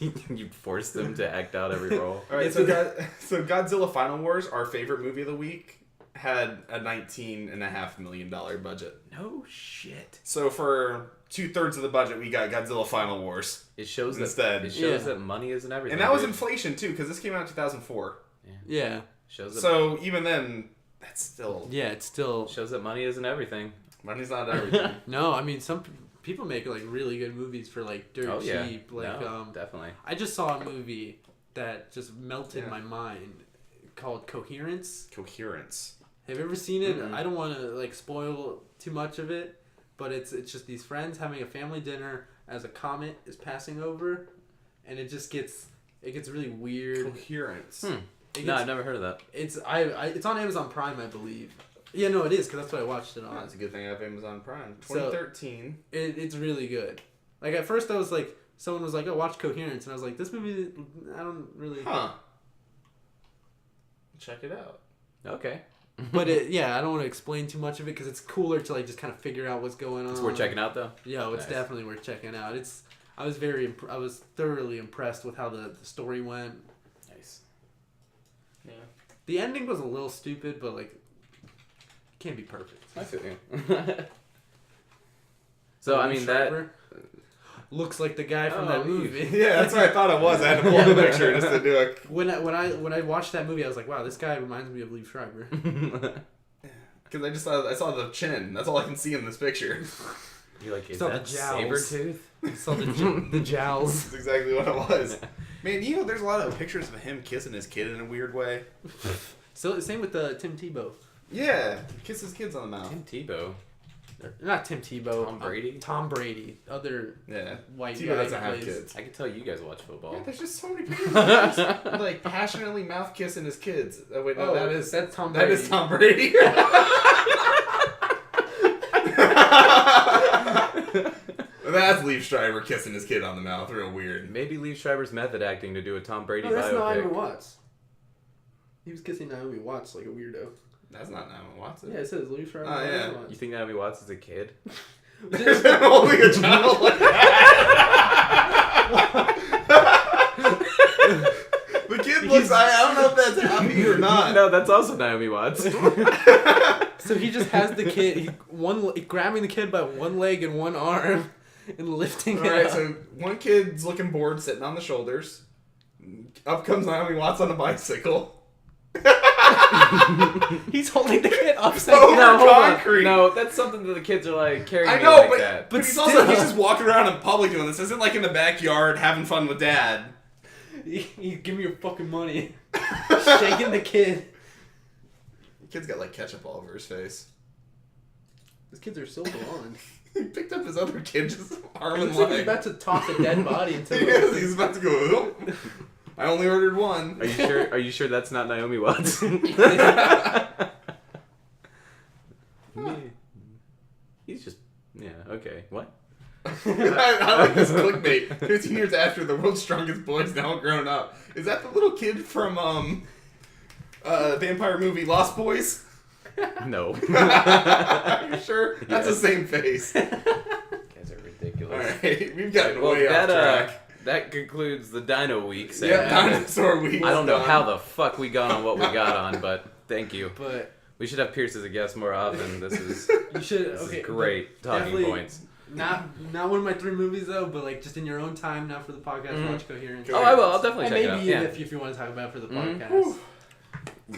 You forced them to act out every role. All right, so Godzilla Final Wars, our favorite movie of the week, had a $19.5 million budget. No shit. So for 2/3 of the budget, we got Godzilla Final Wars. It shows instead. That that money isn't everything. And that was inflation too, because this came out in 2004. Yeah. Shows that, so even then, that's still. Yeah, it's still shows that money isn't everything. Money's not everything. No, I mean some people make like really good movies for like dirt cheap. Like definitely. I just saw a movie that just melted my mind called Coherence. Coherence. Have you ever seen it? Mm-hmm. I don't want to like spoil too much of it, but it's just these friends having a family dinner as a comet is passing over, and it gets really weird. Coherence. No, I've never heard of that. It's on Amazon Prime, I believe. Yeah, no, it is, because that's what I watched it on. That's a good thing I have Amazon Prime. 2013. So, it's really good. Like, at first I was like, someone was like, oh, watch Coherence, and I was like, this movie, I don't really... Huh. Check it out. Okay. But, I don't want to explain too much of it, because it's cooler to, like, just kind of figure out what's going on. It's worth checking out, though? Yeah, it's definitely worth checking out. I was thoroughly impressed with how the story went. Nice. Yeah. The ending was a little stupid, but, like, can't be perfect. I feel you. So, I mean, that... Looks like the guy from that movie. Yeah, that's what I thought it was. I had to pull up the picture just to do a... When I watched that movie, I was like, wow, this guy reminds me of Liev Schreiber. Because I saw the chin. That's all I can see in this picture. You're like, is saw that the jowls. Sabretooth? I saw the jowls. That's exactly what it was. Man, there's a lot of pictures of him kissing his kid in a weird way. So same with Tim Tebow. Yeah, kiss his kids on the mouth. Tim Tebow. Not Tim Tebow. Tom Brady? Tom Brady. Other white Tebow guy doesn't have plays. kids. I can tell you guys watch football. Yeah, there's just so many pictures of him like passionately mouth kissing his kids. Oh wait, no, that's Tom Brady. That is Tom Brady. That's Liev Schreiber kissing his kid on the mouth. Real weird. Maybe Liev Schreiber's method acting to do a Tom Brady No, that's biopic. Naomi Watts. He was kissing Naomi Watts like a weirdo. That's not Naomi Watts. Yeah, it says Liev Schreiber. Oh, yeah. You think Naomi Watts is a kid? Holding a child like that. The kid looks. I don't know if that's happy or not. No, that's also Naomi Watts. So he just has the kid, grabbing the kid by one leg and one arm and lifting it Alright, up. so one kid's looking bored, sitting on the shoulders. Up comes Naomi Watts on a bicycle. He's holding the kid upside Over down. concrete. No, that's something that the kids are like carrying. I know, like but that. he's also he's just walking around in public doing this. This isn't like in the backyard having fun with dad. You give me your fucking money. Shaking the kid. The kid's got like ketchup all over his face. These kids are so blonde. He picked up his other kid, just arm and Looks like he's leg. about to toss a dead body into He is, he's about to go. "Oh, I only ordered one." Are you sure? Are you sure that's not Naomi Watts? Okay. What? I like this clickbait. 15 years after the world's strongest boy's now grown up. Is that the little kid from vampire movie Lost Boys? No. Are you sure? That's the same face. You guys are ridiculous. Alright, we've gotten way off track. That concludes the Dino Week Yeah, segment. Dinosaur Week. I don't know how the fuck we got on what we got on, but thank you. But We should have Pierce as a guest more often. This is you should. this Okay, is great talking definitely points. Not one of my 3 movies though, but like just in your own time, not for the podcast. Watch Coherence. Oh, I will. I'll definitely And check it out. maybe Yeah. if you want to talk about it for the podcast.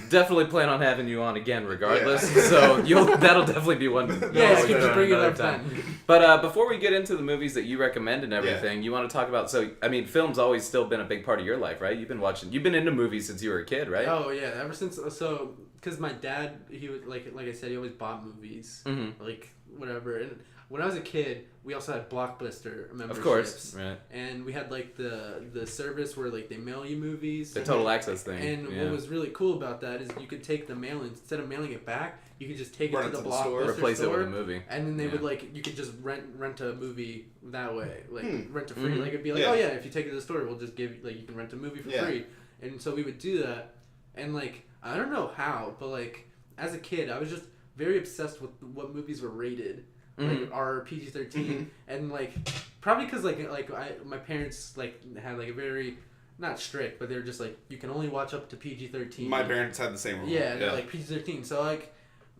Definitely plan on having you on again, regardless. So that'll definitely be one. Yeah, that'll you be can just bring it another up then. But before we get into the movies that you recommend and everything, you want to talk about. So I mean, film's always still been a big part of your life, right? You've been into movies since you were a kid, right? Oh yeah, ever since because my dad, he would like I said, he always bought movies, like whatever. And when I was a kid, we also had Blockbuster memberships. Of course, right. And we had like the service where like they mail you movies. The total access thing. And what was really cool about that is you could take the mail instead of mailing it back, you could just take it to the Blockbuster replace store, it with a movie, and then they would like you could just rent a movie that way, like rent a free. Mm-hmm. Like it'd be like, oh yeah, if you take it to the store, we'll just give like you can rent a movie for free. And so we would do that, and like I don't know how, but like as a kid, I was just very obsessed with what movies were rated. Like R PG-13 and like probably because my parents like had like a very not strict, but they're just like you can only watch up to PG-13. My parents had the same rule. Yeah, they're like PG-13. So like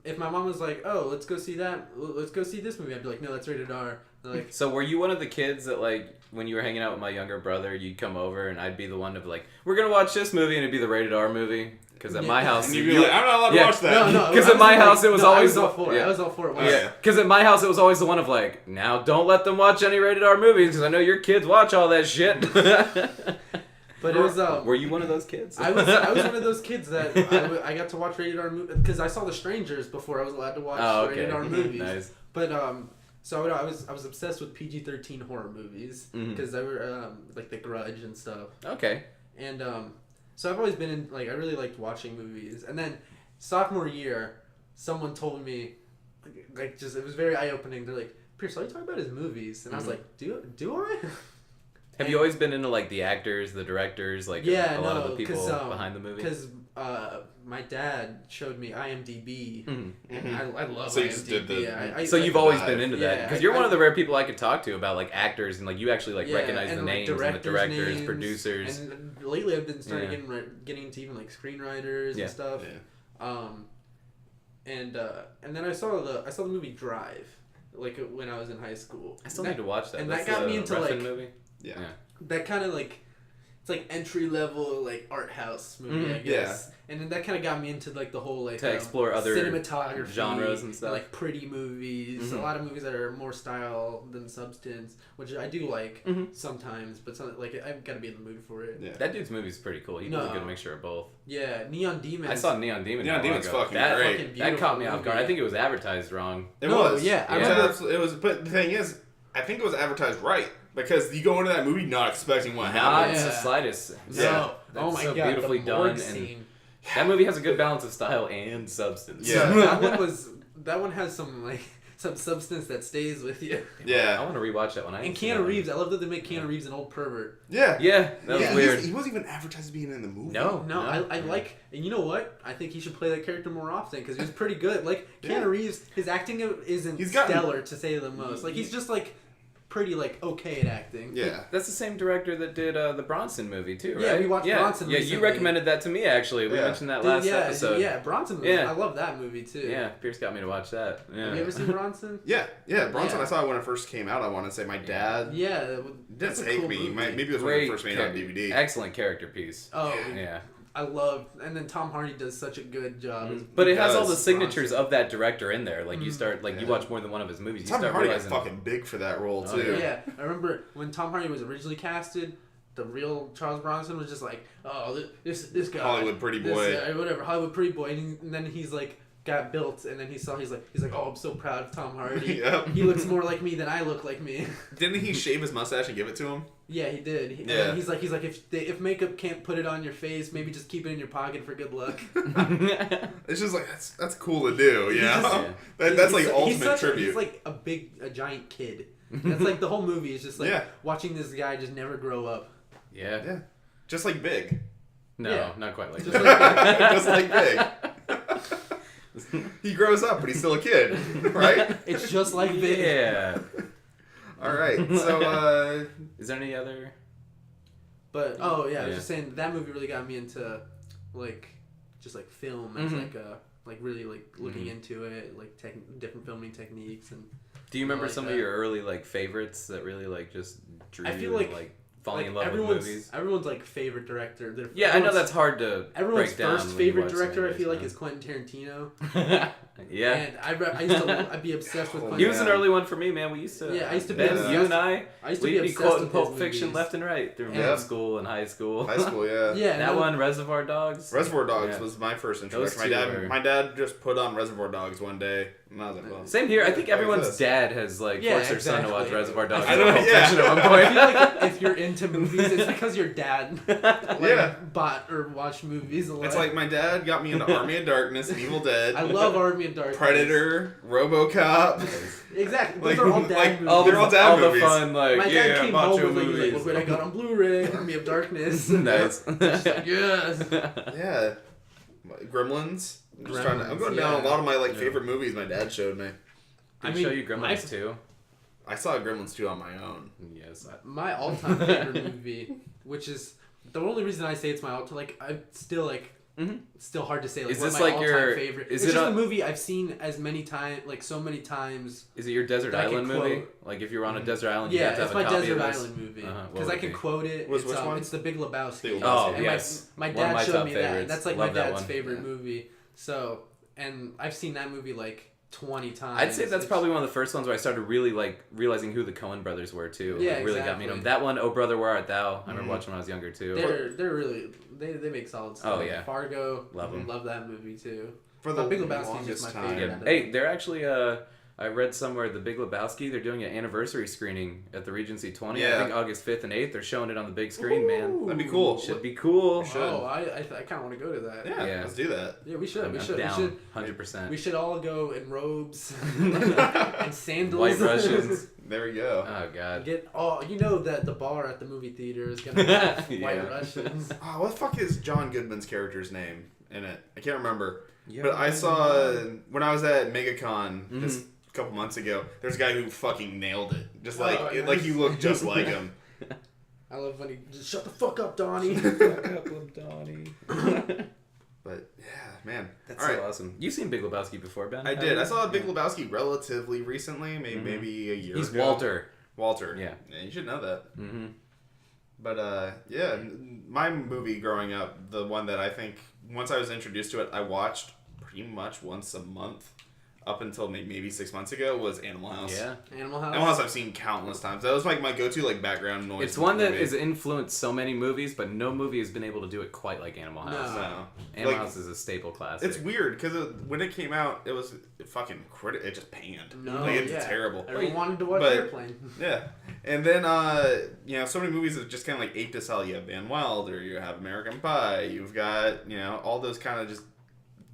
if my mom was like, oh, let's go see this movie, I'd be like, no, that's rated R. They're like, so were you one of the kids that like when you were hanging out with my younger brother, you'd come over and I'd be the one to be like, we're gonna watch this movie, and it'd be the rated R movie? Because at my house, and you'd be like, I'm not allowed to watch that. No, because at my house it was always I was all for it. I was all for it. Yeah, because at my house it was always the one of like, now don't let them watch any rated R movies because I know your kids watch all that shit. But it was were you one of those kids? I was one of those kids that I got to watch rated R movies because I saw The Strangers before I was allowed to watch rated R movies. Nice. But so I was obsessed with PG-13 horror movies because they were like The Grudge and stuff. Okay. And so I've always been in like I really liked watching movies. And then sophomore year, someone told me like just it was very eye opening. They're like, Pierce, all you talk about is movies, and I was like, do I? Have you always been into like the actors, the directors, like a lot of the people behind the movie? Because my dad showed me IMDb, and I love so IMDb. You just did the, so you've always been into that because you're one I, of the rare people I could talk to about like actors and like you actually like recognize the names and the directors, names, producers. And lately I've been starting getting into even like screenwriters and stuff. Yeah. And then I saw the movie Drive, like when I was in high school. I still need to watch that. And that's that got me into like movie. Yeah. That kind of like it's like entry level like art house movie, I guess. Yeah. And then that kind of got me into like the whole like to explore other cinematography genres and stuff, like pretty movies, a lot of movies that are more style than substance, which I do like sometimes, but like I've got to be in the mood for it. Yeah. That dude's movie's pretty cool. He does a good mixture of both. Yeah, Neon Demons. I saw Neon Demons. Neon Demons fucking great. That caught me off guard. I think it was advertised wrong. It was. Yeah, I remember. It was. But the thing is, I think it was advertised right. Because you go into that movie not expecting what happens. Not the slightest. No. That's oh my so god, beautifully the done. scene. And that movie has a good balance of style and substance. Yeah. that one has some like some substance that stays with you. Yeah. I want to rewatch that one. And Keanu Reeves, I love that they make Keanu Reeves an old pervert. Yeah. Yeah, that was weird. He wasn't even advertised as being in the movie. No, I like, and you know what? I think he should play that character more often because he was pretty good. Like Keanu Reeves, his acting isn't stellar to say the most. Like he's just like pretty like okay at acting. Yeah. That's the same director that did the Bronson movie too, right? Yeah, we watched Bronson recently. Yeah, you recommended that to me actually. We mentioned that last episode. Yeah, Bronson movie. I love that movie too. Yeah, Pierce got me to watch that. Yeah. Have you ever seen Bronson? Yeah, Bronson. I saw it when it first came out. I want to say my dad. Yeah, didn't take me. Maybe it was when it first made on DVD. Excellent character piece. Oh yeah. I love, and then Tom Hardy does such a good job. But it has all the signatures of that director in there. Like you start, like you watch more than one of his movies. Tom you start Hardy realizing got fucking big for that role too. Yeah, I remember when Tom Hardy was originally casted. The real Charles Bronson was just like, oh, this guy, Hollywood pretty boy, whatever, Hollywood pretty boy, and then he's like got built, and then he's like, oh, I'm so proud of Tom Hardy. Yep. He looks more like me than I look like me. Didn't he shave his mustache and give it to him? Yeah, he did. Yeah. And he's like, if makeup can't put it on your face, maybe just keep it in your pocket for good luck. It's just like that's cool to do, you know? Just- That's like ultimate he's tribute. He's like a giant kid. That's like the whole movie is just like watching this guy just never grow up. Yeah. Just like Big. No, Yeah. not quite like Just that. like Just like Big. He grows up, but he's still a kid, right? it's just like Big. Yeah. All right. So, Is there any other? But I was Yeah. just saying that movie really got me into like just like film as like really like looking into it, like different filming techniques and. Do you remember like some that. of your early like favorites that really like just drew I feel you like falling in love with movies? Everyone's like favorite director. Yeah, I know that's hard to Everyone's break down. first when you favorite watch director, I movies, feel like, man. is Quentin Tarantino. Yeah. And I'd be obsessed with Quentin. He was an early one for me, man. We used to. Yeah, I used to be Ben, obsessed- you and I used to we'd be be obsessed quoting with Pulp his Fiction movies. left and right through Yeah. middle school and high school. high school, yeah. Yeah, That one, Reservoir Dogs. Reservoir Dogs Yeah. was my first Those introduction. two were- My dad just put on Reservoir Dogs one day, and I was like, well. Same here. I think What is everyone's this? dad has like forced their son to watch exactly. Reservoir Dogs. I and feel Pulp like- yeah. Fiction at one I point. feel like if you're into movies, it's because your dad Yeah. bought or watched movies a lot. It's like my dad got me into Army of Darkness, and Evil Dead, I love Army of Darkness. Predator, RoboCop. Exactly. Those Like- are all dad like, movies. they're all dad all movies. the fun like My dad yeah came macho home with like, movies. look what I got on Blu-ray, Army of Darkness. Nice. Just like, yes. Yeah. Gremlins. I'm going Gremlins, down a yeah. lot of my favorite movies my dad showed me. Did I he mean, show you Gremlins too? I saw Gremlins 2 on my own. Yes. My all-time favorite movie, which is the only reason I say it's my all-time, like I'm still like. Still hard to say. Like, Is what this my like all-time your- favorite? is It's it just a- a movie I've seen as many times, like so many times. Is it your Desert That I can Island movie? quote. Like if you were on a desert island, you Yeah, have to it's have a my copy Desert of this? Island movie What because would I it can be? quote it. Which one? It's The Big Lebowski. Big Lebowski. Oh, And yes. My One of dad my showed top me that. favorites. That's like Love my that dad's one. favorite movie. So, and I've seen that movie like 20 times. I'd say that's It's- probably one of the first ones where I started really like realizing who the Coen brothers were too. Yeah, Like, really got me into exactly. them. That one, Oh Brother, Where Art Thou? I remember watching when I was younger too. They're really they make solid stuff. Oh, yeah. Fargo. Love 'em. Love that movie too. For the Big Lebowski is longest just my time. favorite. Yeah. Hey, they're actually I read somewhere The Big Lebowski. They're doing an anniversary screening at the Regency 20. Yeah. I think August 5th and 8th. They're showing it on the big screen, man. That'd be cool. Should be cool. Should. Oh, I kind of want to go to that. Yeah, Yeah. let's do that. Yeah, we should. I'm We should. down. We should. 100%. We should all go in robes and sandals. White Russians. There we go. Oh god. Get that the bar at the movie theater is gonna have Yeah. White Russians. Oh, what the fuck is John Goodman's character's name in it? I can't remember. Yeah. But I saw when I was at MegaCon Mm-hmm. just a couple months ago. There's a guy who fucking nailed it. Just Oh, like nice. like he looked just like him. I love when he just shut the fuck up, Donnie. But yeah, man. That's All right. so awesome. You've seen Big Lebowski before, Ben? I did. I saw Big Lebowski relatively recently, Mm-hmm. maybe a year He's ago. Walter. Walter. Yeah. You should know that. Mm-hmm. But yeah, my movie growing up, the one that I think once I was introduced to it, I watched pretty much once a month up until maybe 6 months ago was Animal House. Yeah. Animal House. Animal House I've seen countless times. That was like my go-to like background noise. It's one that movie. has influenced so many movies, but no movie has been able to do it quite like Animal House. No. Animal Like, House is a staple classic. It's weird because when it came out, it was fucking it just panned. No, Like, it's yeah. terrible. Everyone wanted to watch But- Airplane. Yeah, and then so many movies that just kind of like ape this style. You have Van Wilder, you have American Pie, you've got all those kind of just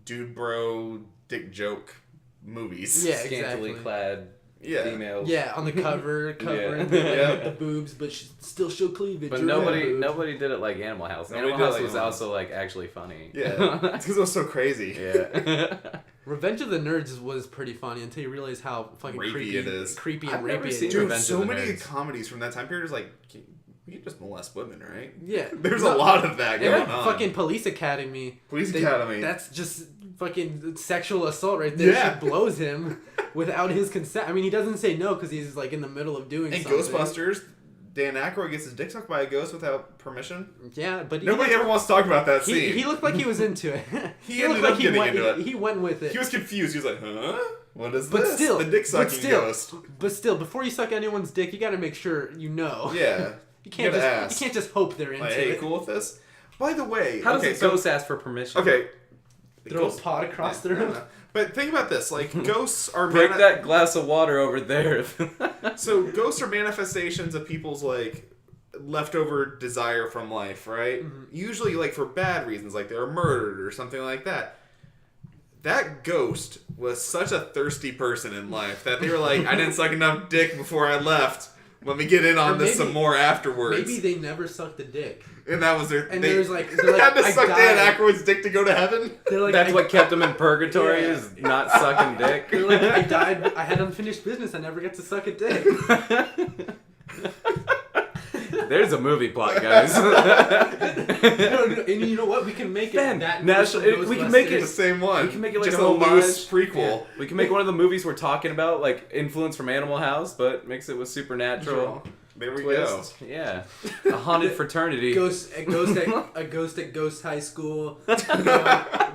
dude bro dick joke movies. Yeah, Scantily exactly. clad Yeah. females. Yeah, on the cover, covering Yeah. the boobs, but still show cleavage. But or nobody boobs. nobody did it like Animal House. Nobody Animal did it House like was Animal also like actually funny. Yeah, it's because it was so crazy. Yeah. Revenge of the Nerds was pretty funny until you realize how fucking Rapey creepy it is. Creepy I've and never rapey seen it Dude, is. Revenge so of the many Nerds. comedies from that time period is like, we can just molest women, right? Yeah. There's No, a lot of that Yeah, going on. fucking Police Academy. Police Academy. That's just fucking sexual assault right there. Yeah. She blows him without his consent. I mean, he doesn't say no because he's like in the middle of doing And something. Ghostbusters, Dan Aykroyd gets his dick sucked by a ghost without permission. Yeah, but Nobody ever wants to talk about that scene. he looked like he was into it. He looked ended like up getting went, into it. He went with it. He was confused. He was like, huh? What is But this? still, the dick sucking ghost. But still, before you suck anyone's dick, you got to make sure you know. Yeah. You can't gotta just ask. you can't just hope they're into Like, hey, it. cool with this? By the way, How does okay, a ghost ask for permission? okay. Throw a pot across the room. But think about this, like, ghosts are... Break that glass of water over there. So, ghosts are manifestations of people's, like, leftover desire from life, right? Mm-hmm. Usually, like, for bad reasons, like they were murdered or something like that. That ghost was such a thirsty person in life that they were like, I didn't suck enough dick before I left. Let me get in on this some more afterwards. Maybe they never sucked a dick. And that was their... And they had to suck Dan Aykroyd's dick to go to heaven? Like, That's what kept them in purgatory, is not sucking dick. They're like, I died, I had unfinished business, I never get to suck a dick. There's a movie plot, guys. No, and you know what? We can make it that national. We can make it the same one. We can make it like just a loose prequel. Yeah. We can make one of the movies we're talking about, like influence from Animal House, but mix it with supernatural. There we twist. Go. Yeah, a haunted fraternity. A ghost at Ghost High School.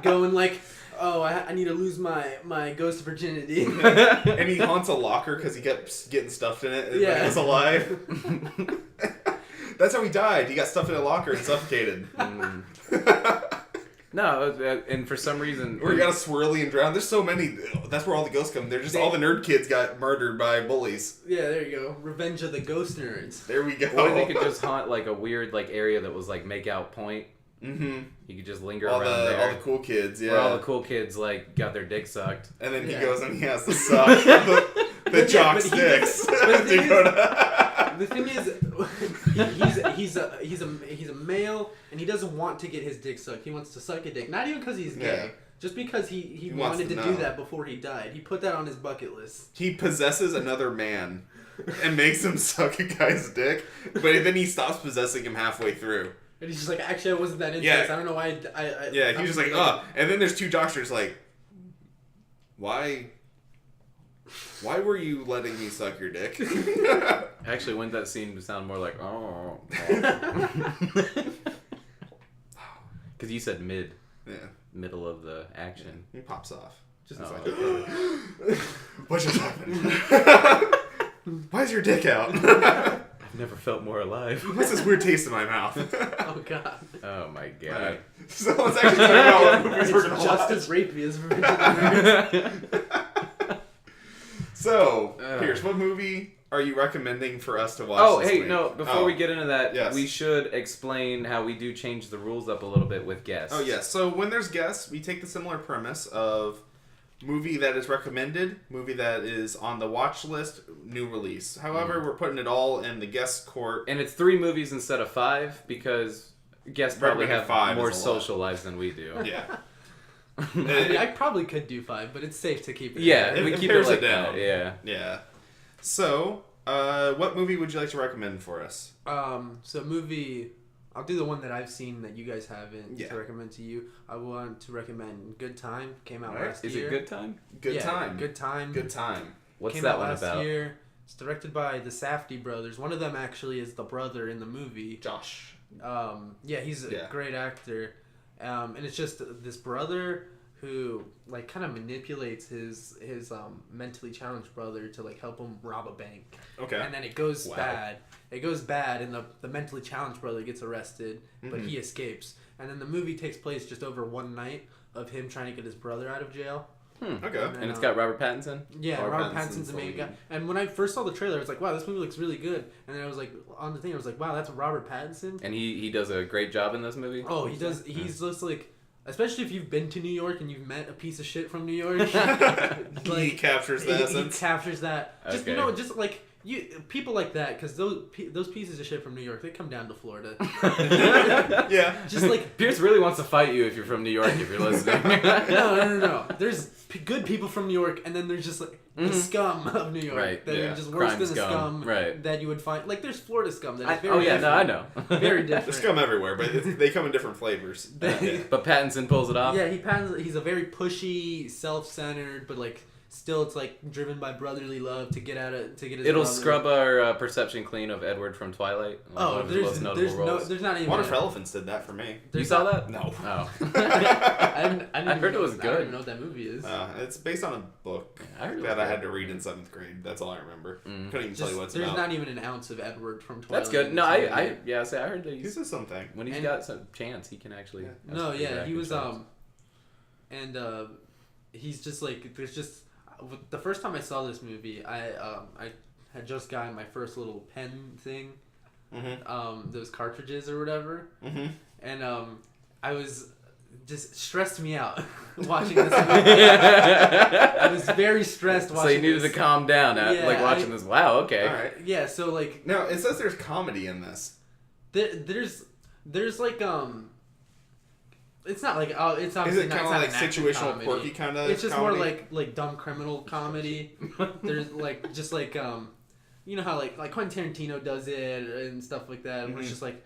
Going like, oh, I need to lose my ghost virginity. And he haunts a locker because he kept getting stuffed in it when he was alive. That's how he died. He got stuffed in a locker and suffocated. No, and for some reason... Or he got a swirly and drowned. There's so many... That's where all the ghosts come. They're just... all the nerd kids got murdered by bullies. Yeah, there you go. Revenge of the Ghost Nerds. There we go. Or they could just haunt like a weird like area that was like make out point. Mm-hmm. You could just linger around there. All the cool kids, yeah. Where all the cool kids like got their dick sucked. And then he goes and he has to suck the jock sticks. The thing is, he's a male, and he doesn't want to get his dick sucked. He wants to suck a dick, not even because he's gay, just because he wanted to do that before he died. He put that on his bucket list. He possesses another man and makes him suck a guy's dick, but then he stops possessing him halfway through. And he's just like, actually, I wasn't that into this. I don't know why. He was just like, and then there's two doctors like, why were you letting me suck your dick? Actually, wouldn't that scene sound more like, oh. Because you said middle of the action. He pops off. Just okay. What just happened? Why is your dick out? I've never felt more alive. What's this weird taste in my mouth? Oh, God. Oh, my God. Right. So let's actually talk about what movies we're going to watch. Just as rapey as Revenge of the Nerds. So, Pierce, what movie are you recommending for us to watch this week? Before we get into that, yes. We should explain how we do change the rules up a little bit with guests. Oh, yes. So when there's guests, we take the similar premise of movie that is recommended, movie that is on the watch list, new release. However, we're putting it all in the guest court. And it's 3 movies instead of 5 because guests probably have more social lives than we do. Yeah. I mean, I probably could do 5, but it's safe to keep it. Yeah, we keep it like down. That. Yeah. Yeah. So, what movie would you like to recommend for us? So movie, I'll do the one that I've seen that you guys haven't to recommend to you. I want to recommend Good Time. Came out last year. Is it Good Time? Good Time. Good Time. Good Time. What's Came that out one last about? Year. It's directed by the Safdie brothers. One of them actually is the brother in the movie. Josh. He's a great actor. And it's just this brother who like kind of manipulates his mentally challenged brother to like help him rob a bank. Okay. And then it goes bad. It goes bad, and the mentally challenged brother gets arrested, but he escapes. And then the movie takes place just over one night of him trying to get his brother out of jail. Okay. And it's got Robert Pattinson? Yeah, Robert Pattinson's the main guy. And when I first saw the trailer, I was like, wow, this movie looks really good. And then I was like, on the thing, I was like, wow, that's Robert Pattinson. And he does a great job in this movie? Oh, he does. He's just like, especially if you've been to New York and you've met a piece of shit from New York. He captures that essence. He captures that. Just, okay. just like, people like that, because those pieces of shit from New York, they come down to Florida. Yeah. Just like Pierce really wants to fight you if you're from New York, if you're listening. No. There's good people from New York, and then there's just like the scum of New York. Right. That are just worse than the scum right. that you would find. Like there's Florida scum that is very different. I know. Very different. There's scum everywhere, but they come in different flavors. But Pattinson pulls it off? Yeah, he's a very pushy, self-centered, but like still it's like driven by brotherly love to get his It'll brother. Scrub our perception clean of Edward from Twilight. There's not even Water for Elephants did that for me. You saw that? No. Oh. I heard it was I don't good. even know what that movie is. It's based on a book I had to read in 7th grade. That's all I remember. Couldn't even tell you what it's There's about. not even an ounce of Edward from Twilight. That's good. No, I heard that He says something. when he's got some chance, he can actually. he was he's just like there's just the first time I saw this movie, I had just gotten my first little pen thing, those cartridges or whatever, and I was just stressed me out watching this movie. I was very stressed watching. So you needed to calm down, like watching this. Wow. Okay. All right. Yeah. So like. No, it says there's comedy in this. There's like It's not like it's obviously Is it not, kind of like situational, comedy. quirky kind of? It's just comedy? more like dumb criminal comedy. There's like just like you know how like Quentin Tarantino does it and stuff like that. Where it's just like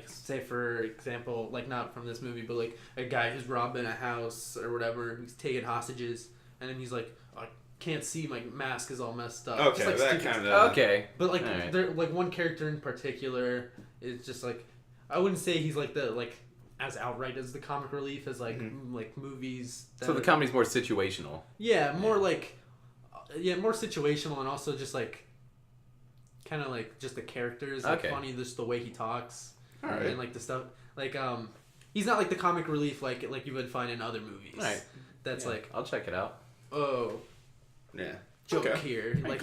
say for example, like not from this movie, but like a guy who's robbing a house or whatever, he's taking hostages, and then he's like, oh, I can't see, my mask is all messed up. Okay, just, like, that kind of. Okay. But like right. there like one character in particular is just like, I wouldn't say he's like the like as outright as the comic relief as like like movies. So the comedy's more situational. Yeah, more like more situational, and also just like kind of like just the characters like funny, just the way he talks. All right. And like the stuff like he's not like the comic relief like you would find in other movies. Right. That's like, I'll check it out. oh Yeah. joke Okay. here. Like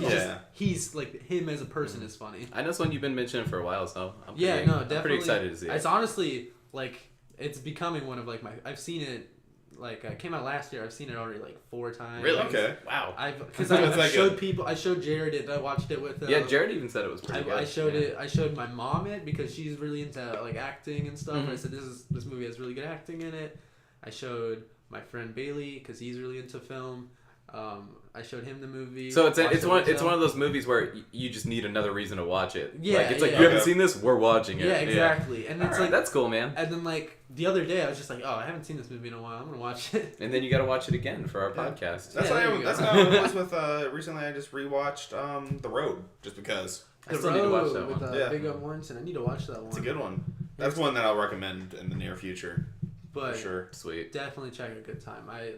he's like him as a person is funny. I know it's one you've been mentioning for a while, so I'm definitely. I'm pretty excited to see it. It's honestly like it's becoming one of like I've seen it like it came out last year. I've seen it already like 4 times. Really? Okay. Wow. Because I showed people. I showed Jared it. I watched it with. Yeah, Jared even said it was pretty good. I showed it. I showed my mom it because she's really into like acting and stuff. And I said this movie has really good acting in it. I showed my friend Bailey because he's really into film. I showed him the movie. So it's one of those movies where you just need another reason to watch it. Yeah, like, it's like yeah. you haven't seen this, we're watching it. Yeah, exactly. Yeah. And it's like that's cool, man. And then like the other day, I was just like, oh, I haven't seen this movie in a while. I'm gonna watch it. And then you got to watch it again for our podcast. That's how it was with. Recently, I just rewatched The Road just because. I still need to watch that one. With Big Up Mortensen. I need to watch that one. It's a good one. That's one that I'll recommend in the near future. But for sure. Sweet. Definitely check A Good Time. I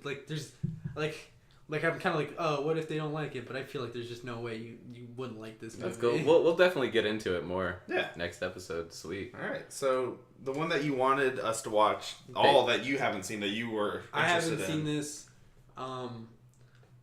like there's like I'm kind of like, oh, what if they don't like it? But I feel like there's just no way you wouldn't like this movie. That's cool. We'll definitely get into it more. Yeah. Next episode. Sweet. All right. So the one that you wanted us to watch, that you haven't seen that you were interested in. I haven't seen this.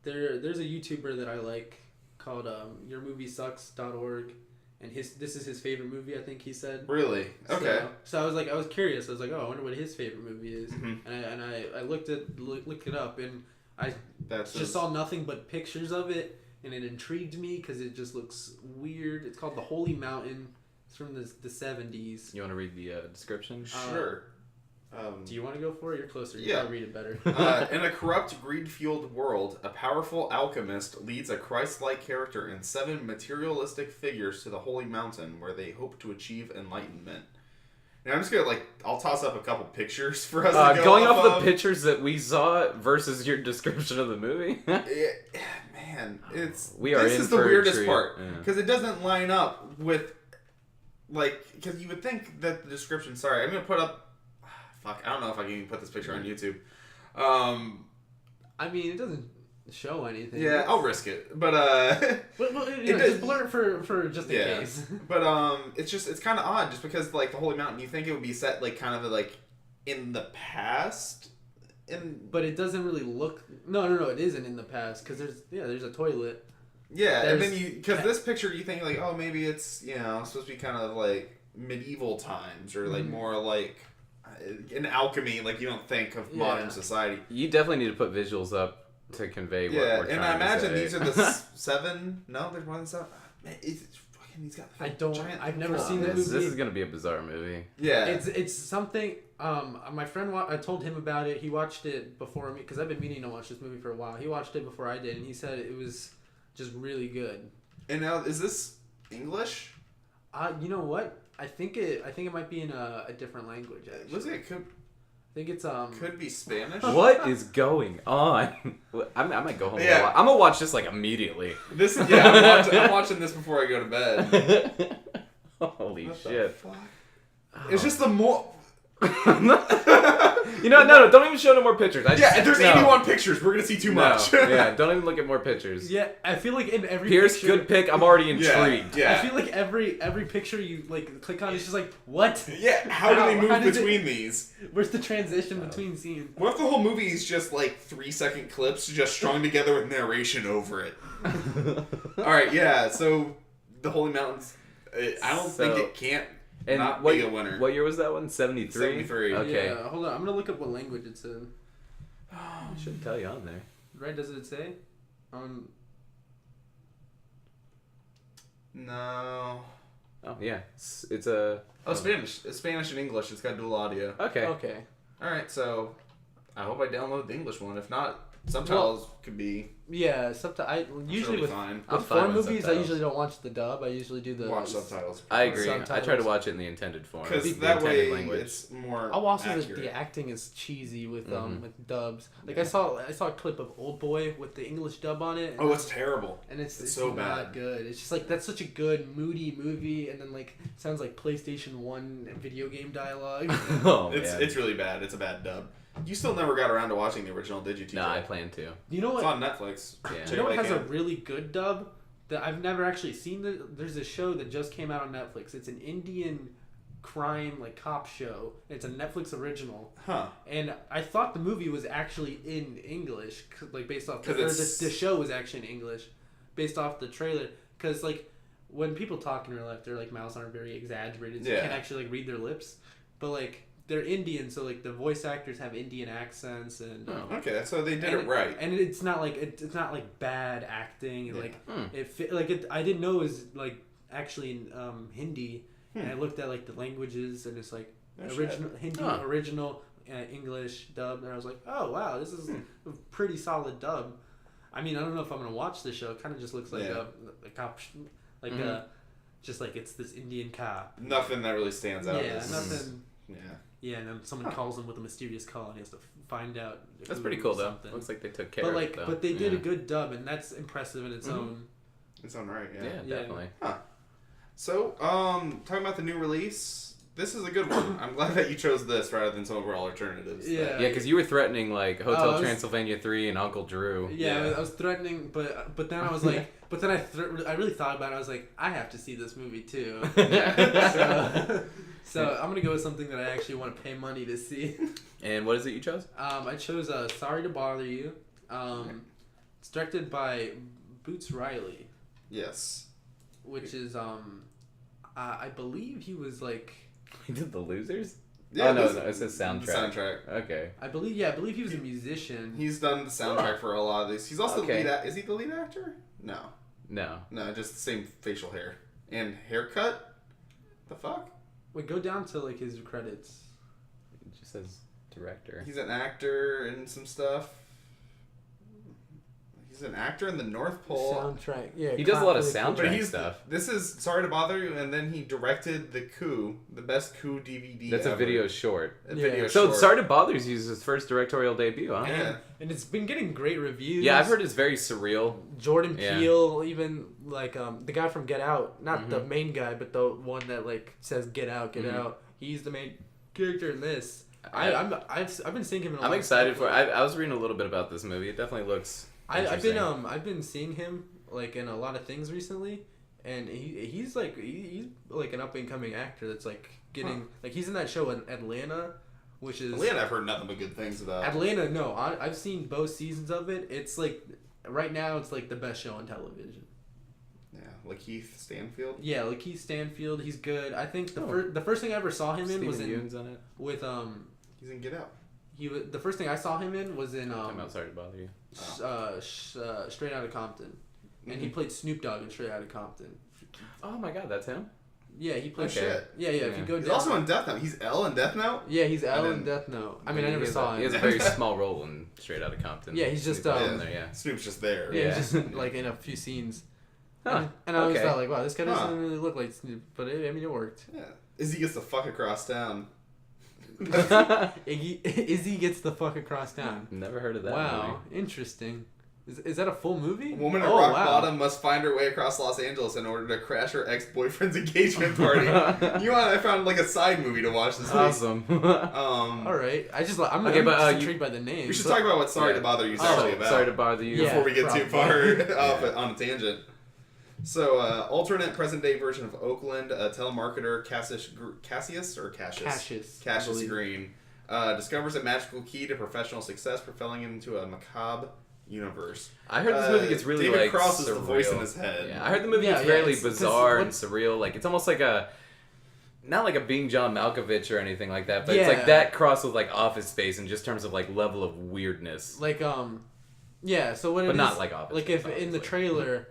There's a YouTuber that I like called yourmoviesucks.org. And this is his favorite movie, I think he said. Really? Okay. So I was curious. I was like, oh, I wonder what his favorite movie is. And I looked it up, and I saw nothing but pictures of it, and it intrigued me because it just looks weird. It's called The Holy Mountain. It's from the 70s. You want to read the description? Sure. Do you want to go for it? You're closer. You can read it better. In a corrupt, greed-fueled world, a powerful alchemist leads a Christ-like character and 7 materialistic figures to the Holy Mountain, where they hope to achieve enlightenment. Now I'm just gonna I'll toss up a couple pictures for us. To go going off the pictures that we saw versus your description of the movie. Man, this is the for weirdest a treat. part because it doesn't line up with because you would think that the description. Sorry, I'm gonna put up. Fuck, I don't know if I can even put this picture on YouTube. I mean, it doesn't show anything. Yeah, I'll risk it, but just blur it for just in case. But it's kind of odd just because the Holy Mountain, you think it would be set kind of in the past, but it doesn't really look. No, it isn't in the past because there's a toilet. Yeah, and then because this picture you think oh maybe it's supposed to be kind of medieval times or more in alchemy, you don't think of modern society. You definitely need to put visuals up to convey what we're trying to say. And I imagine these are the 7. No, there's more than 7. Man, he's got. I've never seen the movie. This is gonna be a bizarre movie. Yeah, it's something. My friend, I told him about it. He watched it before me because I've been meaning to watch this movie for a while. He watched it before I did, and he said it was just really good. And now, is this English? You know what? I think it might be in a different language. Actually. Looks like it could. I think it's Could be Spanish. What is going on? I might go home. Yeah. I'm gonna watch this immediately. I'm watching this before I go to bed. Holy shit! It's just the more. You know, no, don't even show no more pictures. If there's 81 pictures, we're gonna see too much. Yeah, don't even look at more pictures. Yeah, I feel like in every Pierce, picture, good pick. I'm already intrigued. I feel like every picture you like click on, it's just like, what? Yeah, how do they move between these? Where's the transition between scenes? What if the whole movie is just like 3-second clips just strung together with narration over it? Alright, yeah, so the Holy Mountains, I don't think it can't not be a winner. What year was that one? 73? 73. Okay. Yeah, hold on, I'm gonna look up what language it's in. It should tell you on there. Right, does it say? No. Oh, yeah. It's a... Oh, Spanish. It's Spanish and English. It's got dual audio. Okay. Okay. Alright, so I hope I download the English one. If not, subtitles could be... Yeah, I usually with fine. I'm with fine foreign with movies, subtitles. I usually don't watch the dub. I usually do the Watch subtitles. I agree. Subtitles. I try to watch it in the intended form. Because the that intended way language. it's more I'll also accurate. the acting is cheesy with dubs. Like I saw a clip of Old Boy with the English dub on it. Oh, it's terrible. And it's so not bad. good. It's just like that's such a good moody movie, and then like it sounds like PlayStation 1 video game dialogue. Oh, It's really bad. It's a bad dub. You still never got around to watching the original, did you, TJ? No, I plan to. You know It's what? on Netflix. Yeah. You know what has a really good dub that I've never actually seen? There's a show that just came out on Netflix. It's an Indian crime like cop show. It's a Netflix original. Huh. And I thought the movie was actually in English, like based off the show was actually in English, based off the trailer. Because like when people talk in real life, their like mouths aren't very exaggerated, so you can't actually like read their lips. But like they're Indian, so like the voice actors have Indian accents, and okay, so they did it right. And it's not like it's not like bad acting, and I didn't know it was like actually in Hindi, and I looked at like the languages, and it's like original Hindi, original English dub, and I was like, oh wow, this is a pretty solid dub. I mean, I don't know if I'm gonna watch this show. It kind of just looks like a cop, like just like it's this Indian cop. Nothing that really stands out. Yeah, nothing. Yeah. Yeah, and then someone calls him with a mysterious call, and he has to find out. That's pretty cool, though. Looks like they took care of it, though. But they did a good dub, and that's impressive in its own. Its own right, yeah. Yeah, definitely. Huh. So, talking about the new release, this is a good one. I'm glad that you chose this rather than some of our alternatives. Yeah. Yeah, because you were threatening, like, Hotel Transylvania 3 and Uncle Drew. Yeah, I was threatening, but then I was like, but then I really thought about it. I was like, I have to see this movie, too. So I'm gonna go with something that I actually want to pay money to see. And what is it you chose? I chose Sorry to Bother You. It's directed by Boots Riley. Yes. Which is I believe he was like. He did The Losers? Yeah, no, it says soundtrack. The soundtrack. Okay. I believe he was a musician. He's done the soundtrack for a lot of these. He's also the lead. Is he the lead actor? No. No, just the same facial hair and haircut. The fuck? Wait, go down to like his credits. It just says director. He's an actor in some stuff. He's an actor in the North Pole. Soundtrack, yeah. He does a lot of soundtrack stuff. This is Sorry to Bother You, and then he directed the Coup, the best Coup DVD. That's ever. a video short. So Sorry to Bother You is his first directorial debut, huh? Yeah. And it's been getting great reviews. Yeah, I've heard it's very surreal. Jordan Peele, even like the guy from Get Out, not the main guy, but the one that like says Get Out, Get Out. He's the main character in this. I've been seeing him in a lot I'm of excited stuff, for it. I was reading a little bit about this movie. It definitely looks I've been seeing him like in a lot of things recently, and he's like an up and coming actor that's like getting like he's in that show in Atlanta, which is Atlanta. I've heard nothing but good things about. Atlanta. No, I've seen both seasons of it. It's like right now it's like the best show on television. Yeah, Lakeith Stanfield. Yeah, Lakeith Stanfield. He's good. I think the first thing I ever saw him in was in on it. with He's in Get Out. The first thing I saw him in was in I'm sorry to bother you. Straight Outta Compton, and he played Snoop Dogg in Straight Outta Compton. Oh my God, that's him. Yeah, he played. Shit. Yeah. If you go He's down, also in Death Note. He's L in Death Note. Yeah, he's Al in Death Note. I mean, I never saw him. He has a very small role in Straight Outta Compton. Yeah, he's just in there. Yeah. Snoop's just there. Yeah, he's just like in a few scenes. Huh. And I always thought like, wow, this guy doesn't really look like Snoop, but it worked. Yeah. Izzy gets the fuck across town. Izzy gets the fuck across town. Never heard of that. Wow, interesting. Is that a full movie? A woman at rock bottom must find her way across Los Angeles in order to crash her ex-boyfriend's engagement party. I found like a side movie to watch this week. Awesome. All right. I'm just intrigued by the name. We should talk about what Sorry to Bother You is actually about. Sorry to bother you. Before we get too far off on a tangent. So, alternate present-day version of Oakland, telemarketer Cassius Green discovers a magical key to professional success, propelling him into a macabre universe. I heard this movie gets really David like Cross is surreal. the voice in his head. Yeah, I heard the movie gets fairly bizarre and surreal. Like it's almost like not like a Being John Malkovich or anything like that, but it's like that cross with like Office Space in just terms of like level of weirdness. Like yeah. So what it is, but not like Office like Space, if in the trailer.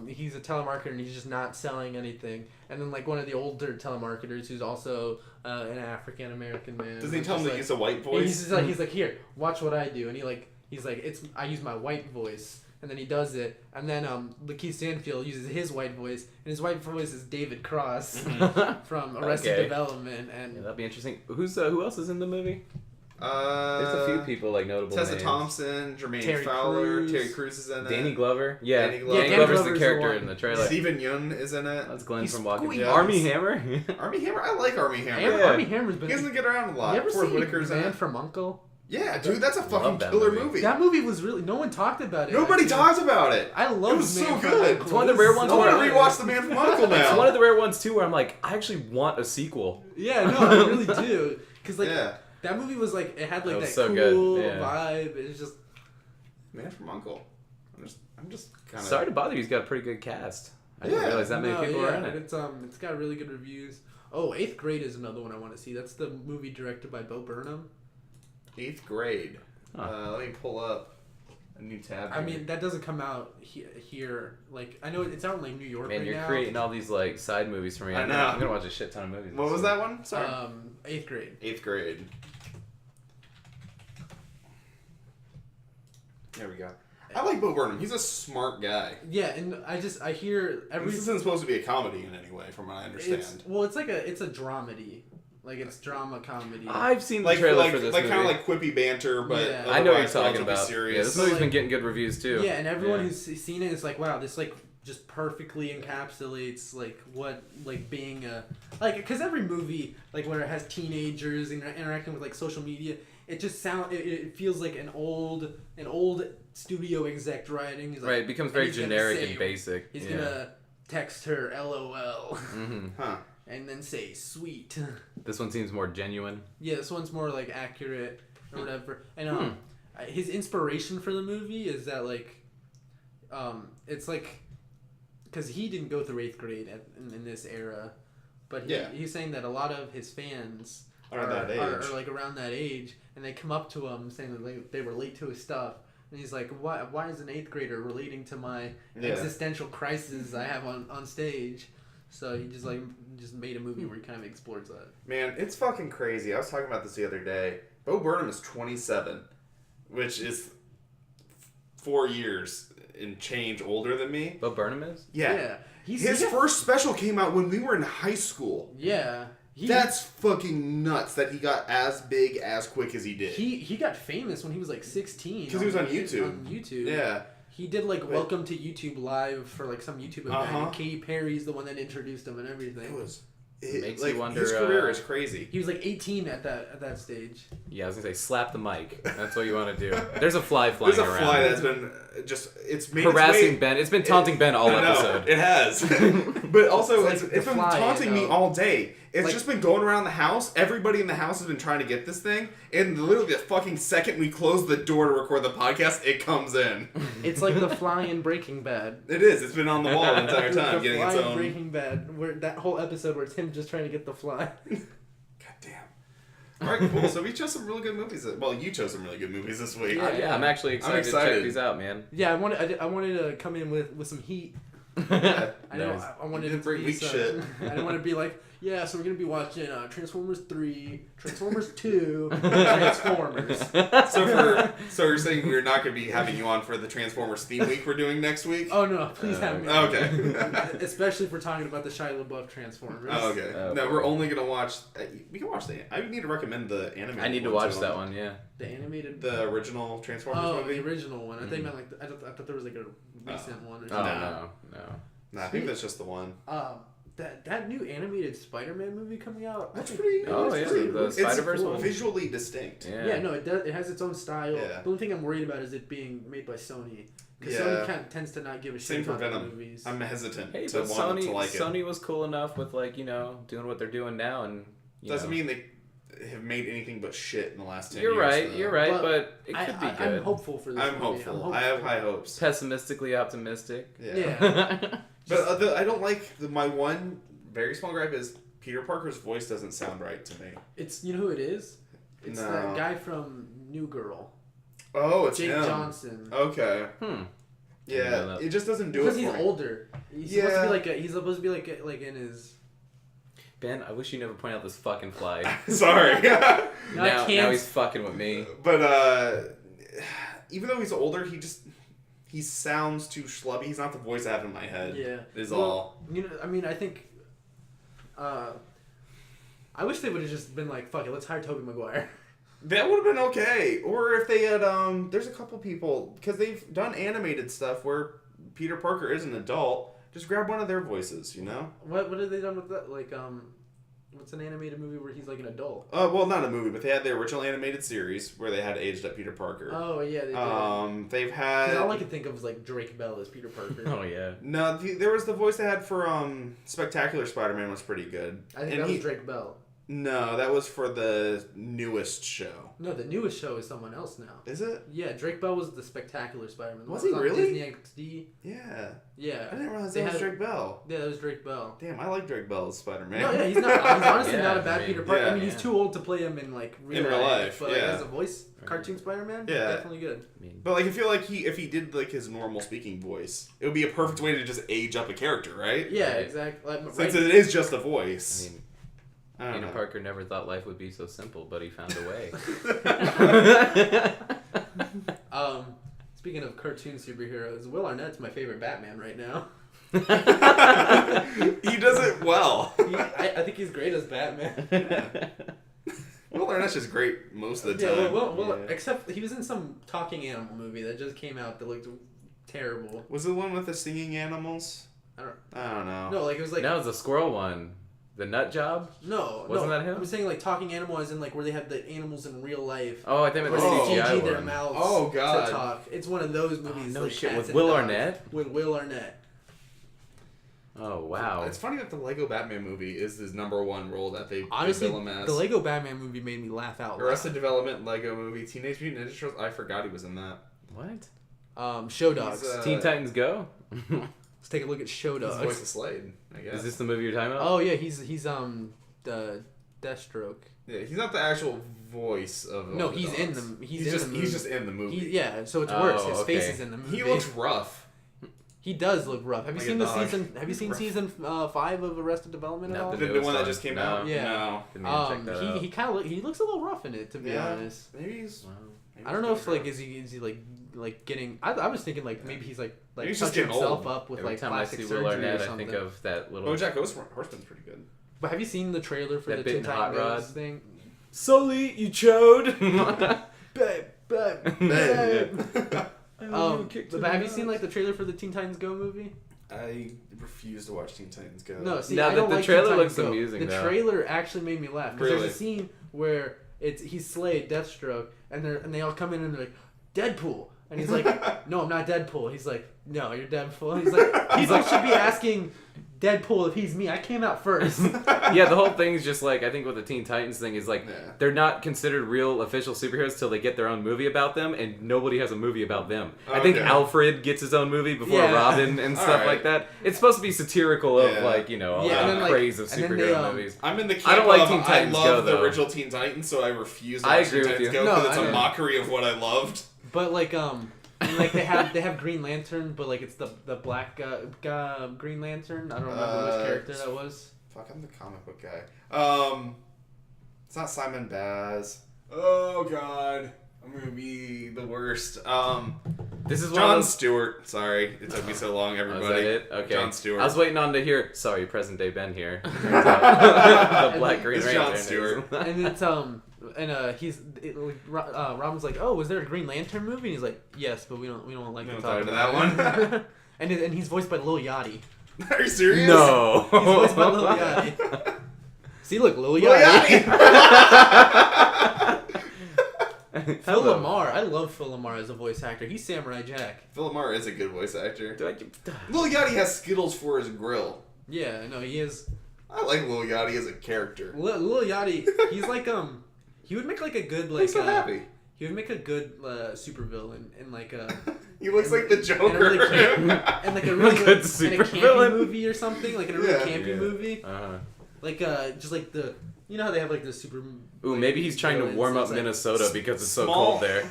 He's a telemarketer and he's just not selling anything. And then like one of the older telemarketers who's also an African American man. Doesn't he tell him that he's a white voice? He's like, here, watch what I do. And he's like, I use my white voice. And then he does it. And then Lakeith Stanfield uses his white voice. And his white voice is David Cross from Arrested Development. And that'd be interesting. Who else is in the movie? There's a few people like notable Tessa names. Thompson, Jermaine Terry Fowler, Crews. Terry Crews is in it. Danny Glover. Yeah, Danny Glover. Danny Glover's the Glover's character the in the trailer. Stephen Yeun is in it. That's Glenn He's from Walking squeaky. Dead. Army Hammer. Army Hammer? I like Army Hammer. Yeah. Army Hammer's been... He doesn't get around a lot. You ever Forrest seen Whitaker's in Man it. from Uncle? Yeah, dude, that's a fucking that killer movie. movie. That movie was really... No one talked about it. Nobody talks about it. I love it. Was Man so from good. Uncle. It's one of the rare ones I where want to rewatch The Man from Uncle now. It's one of the rare ones too where I'm like, I actually want a sequel. Yeah, no, I really do. Because like... Yeah. That movie was like, it had like that so cool good. Yeah. vibe. It was just... Man from Uncle. I'm just kind of... Sorry to Bother You's got a pretty good cast. I didn't realize that many people were in it. It's got really good reviews. Oh, 8th Grade is another one I want to see. That's the movie directed by Bo Burnham. 8th Grade. Let me pull up a new tab here. I mean, that doesn't come out here. Like, I know it's out in like New York Man, right you're now. creating all these like side movies for me. I know. I'm gonna watch a shit ton of movies. What was that one? Sorry. 8th Grade. 8th Grade. There we go. I like Bo Burnham. He's a smart guy. Yeah, and I hear This isn't supposed to be a comedy in any way, from what I understand. It's a dramedy. Like, it's drama comedy. I've seen the trailer for this movie. Kind of like quippy banter, but Yeah. I know what you're talking relatively about. serious. Yeah, this movie's been getting good reviews too. Yeah, and everyone who's seen it is like, wow, this like just perfectly encapsulates like what like being a like because every movie like where it has teenagers interacting with like social media, it just it feels like an old studio exec writing. He's like, Right, it becomes very generic and basic. He's gonna text her LOL. Mm-hmm. Huh. And then say sweet. This one seems more genuine. Yeah, this one's more like accurate or whatever. And his inspiration for the movie is that like, it's like, because he didn't go through 8th grade in this era, but he's saying that a lot of his fans are like around that age, and they come up to him saying that they relate to his stuff. And he's like, why is an 8th grader relating to my existential crisis I have on stage? So he just made a movie where he kind of explores that. Man, it's fucking crazy. I was talking about this the other day. Bo Burnham is 27, which is 4 years and change older than me. Bo Burnham is? Yeah. His first special came out when we were in high school. Yeah. That's fucking nuts that he got as big as quick as he did. He got famous when he was like 16. Because he was on YouTube. On YouTube. Yeah. He did like Welcome to YouTube Live for like some YouTube event. And Katy Perry's the one that introduced him and everything. It makes like, you wonder. His career is crazy. He was like 18 at that stage. Yeah, I was gonna say slap the mic. That's what you want to do. There's a fly flying around. There's a fly that's been it's made harassing Ben. It's been taunting Ben all episode. It has. But also it's it's been taunting me all day. It's just been going around the house. Everybody in the house has been trying to get this thing, and literally the fucking second we close the door to record the podcast, it comes in. It's like the fly in Breaking Bad. It is. It's been on the wall the entire time, the getting fly its in own. Breaking Bad, where that whole episode where it's him just trying to get the fly. God damn. All right, cool. So we chose some really good movies. Well, you chose some really good movies this week. Yeah, I'm actually excited to check these out, man. Yeah, I wanted to come in with some heat. Yeah. I wanted to bring be weak shit. I didn't want to be like, Yeah, so we're gonna be watching Transformers 3, Transformers 2, Transformers. So you're saying we're not going to be having you on for the Transformers theme week we're doing next week? Oh no, please have me on. Okay. Especially if we're talking about the Shia LaBeouf Transformers. Oh, okay. No, we're only going to watch... we can watch the... I need to recommend the animated I need to watch that one, yeah. The animated... The original Transformers movie? The original one. I think meant I thought there was like a recent one or Oh, something. No, I think that's just the one. That new animated Spider-Man movie coming out. That's pretty... Oh, yeah. The Spider-Verse one? Visually distinct. Yeah, no, it does. It has its own style. Yeah. The only thing I'm worried about is it being made by Sony. Because Sony kind of tends to not give a shit Same for about the Venom. movies. I'm hesitant Hey, to but want to like it. Sony was cool enough with, like, you know, doing what they're doing now, and Doesn't mean they have made anything but shit in the last 10 you're years. Right, you're right, but it could be good. I'm hopeful for this I'm movie. hopeful. I have high hopes. Pessimistically optimistic. Yeah. But I don't like... my one very small gripe is Peter Parker's voice doesn't sound right to me. It's... You know who it is? It's that guy from New Girl. Oh, it's Jake him. Johnson. Okay. Yeah, it just doesn't do it for me. Because he's older. He's supposed to be like he's supposed to be like in his... Ben, I wish you never point out this fucking fly. Sorry. now he's fucking with me. But even though he's older, he sounds too schlubby. He's not the voice I have in my head. Yeah. All. You know, I mean, I think... I wish they would have just been like, fuck it, let's hire Tobey Maguire. That would have been okay. Or if they had, there's a couple people, because they've done animated stuff where Peter Parker is an adult, just grab one of their voices, you know? What have they done with that? Like, what's an animated movie where he's like an adult? Well, not a movie, but they had the original animated series where they had aged up Peter Parker. Oh, yeah, they did. They've had... All I can think of is like Drake Bell as Peter Parker. Oh, yeah. No, there was the voice they had for, Spectacular Spider-Man was pretty good. I think that was Drake Bell. No, that was for the newest show. No, the newest show is someone else now. Is it? Yeah, Drake Bell was the Spectacular Spider-Man. Was he really? Disney XD. Yeah. Yeah. I didn't realize that was Drake Bell. Yeah, that was Drake Bell. Damn, I like Drake Bell as Spider-Man. No, yeah, he's honestly not a bad Peter Parker. Yeah, I mean, he's too old to play him in like real life. But like, as a voice cartoon Spider-Man, definitely good. But like, I feel like if he did like his normal speaking voice, it would be a perfect way to just age up a character, right? Yeah, exactly. Like, Since it is just a voice. I mean, Peter Parker never thought life would be so simple, but he found a way. Speaking of cartoon superheroes, Will Arnett's my favorite Batman right now. He does it well. I think he's great as Batman. Will Arnett's just great most of the time. Yeah, well, except he was in some talking animal movie that just came out that looked terrible. Was it the one with the singing animals? I don't know. No, like it was like... No, it was the squirrel one. The Nut Job? Wasn't that him? I'm saying like talking animal as in like where they have the animals in real life. Oh, I think it was the CGI CG their one. mouths to talk. It's one of those movies. No like shit, Cats with and Will Dogs. Arnett? With Will Arnett. Oh, wow. It's funny that the Lego Batman movie is his number one role that they Honestly, bill him as. the Lego Batman movie made me laugh out loud. Arrested Development, Lego movie, Teenage Mutant Ninja Turtles. I forgot he was in that. What? Show Dogs. Teen Titans Go? Let's take a look at Show Dogs. He's the voice of Slade, I guess. Is this the movie you're talking about? Oh yeah, he's Deathstroke. Yeah, he's not the actual voice of. No, the he's dogs. in the. He's just in the movie. So it's worse. His okay. face is in the movie. He looks rough. He does look rough. Have you Like seen a the dog. season? Have you seen season 5 of Arrested Development at all? The one that just came out. Yeah. No. Didn't even check that out. He kind of he looks a little rough in it, to be honest. Maybe he's. Wow. I don't know if like is he like getting. I was thinking like maybe he's like Maybe he's just touching getting himself old. up with Every like time I plastic see surgery Will or Arnett, I something. think of that little... BoJack Horseman's pretty good. But have you seen the trailer for That the bit Teen in Hot Titans Rod? thing? Sully, you chode! Babe. But have you seen like the trailer for the Teen Titans Go movie? I refuse to watch Teen Titans Go. No, see, No, I don't the like trailer Teen looks Titans Go. amusing, The though. trailer actually made me laugh because Really? there's a scene where he's Slade, Deathstroke, and they all come in and they're like, Deadpool. And he's like, no, I'm not Deadpool. He's like, no, you're Deadpool. He's like, people should be asking Deadpool if he's me. I came out first. Yeah, the whole thing's just like, I think with the Teen Titans thing is like, Yeah. they're not considered real official superheroes till they get their own movie about them, and nobody has a movie about them. I think Okay. Alfred gets his own movie before Yeah. Robin and stuff Alright. like that. It's supposed to be satirical of Yeah. like, you know, all Yeah, and the then, like- craze of and then superhero they, movies. I'm in the camp I don't like of, Teen Titans I love Go, the though. original Teen Titans, so I refuse to I watch agree Teen with Titans you. Go No, because it's I- a mockery of what I loved. But like and, like they have Green Lantern, but like it's the black Green Lantern. I don't remember which character that was. Fuck, I'm the comic book guy. It's not Simon Baz. Oh God, I'm gonna be the worst. This is Jon Stewart. Sorry, it took me so long, everybody. Was that it? Okay. Jon Stewart. I was waiting on to hear. Sorry, present day Ben here. The Black Green It's Ranger. Jon Stewart. And it's Robin's like, oh, was there a Green Lantern movie? And he's like, yes, but we don't like to talk about that one. and he's voiced by Lil Yachty. Are you serious? No. He's voiced by Lil Yachty. See, look, Lil Yachty. Phil Lamar. I love Phil Lamar as a voice actor. He's Samurai Jack. Phil Lamar is a good voice actor. Do I... Lil Yachty has Skittles for his grill. Yeah, no, he is. I like Lil Yachty as a character. Lil Yachty, he's like he would make like a good like. I'm so happy. He would make a good supervillain in like a. He looks like the Joker. And like a really good in a supervillain. campy movie or something, like in a really campy Yeah. movie. Like just like the how they have like the super. Ooh, maybe he's trying to warm up like, Minnesota because it's so small- cold there.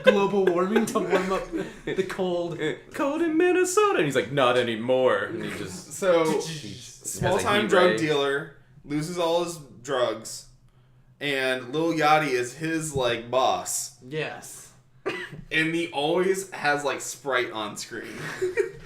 global warming to warm up the cold. Cold in Minnesota, and he's like, not anymore. And he just So, has small a time heat drug ray. dealer loses all his drugs, and Lil Yachty is his like boss, Yes. and he always has like Sprite on screen.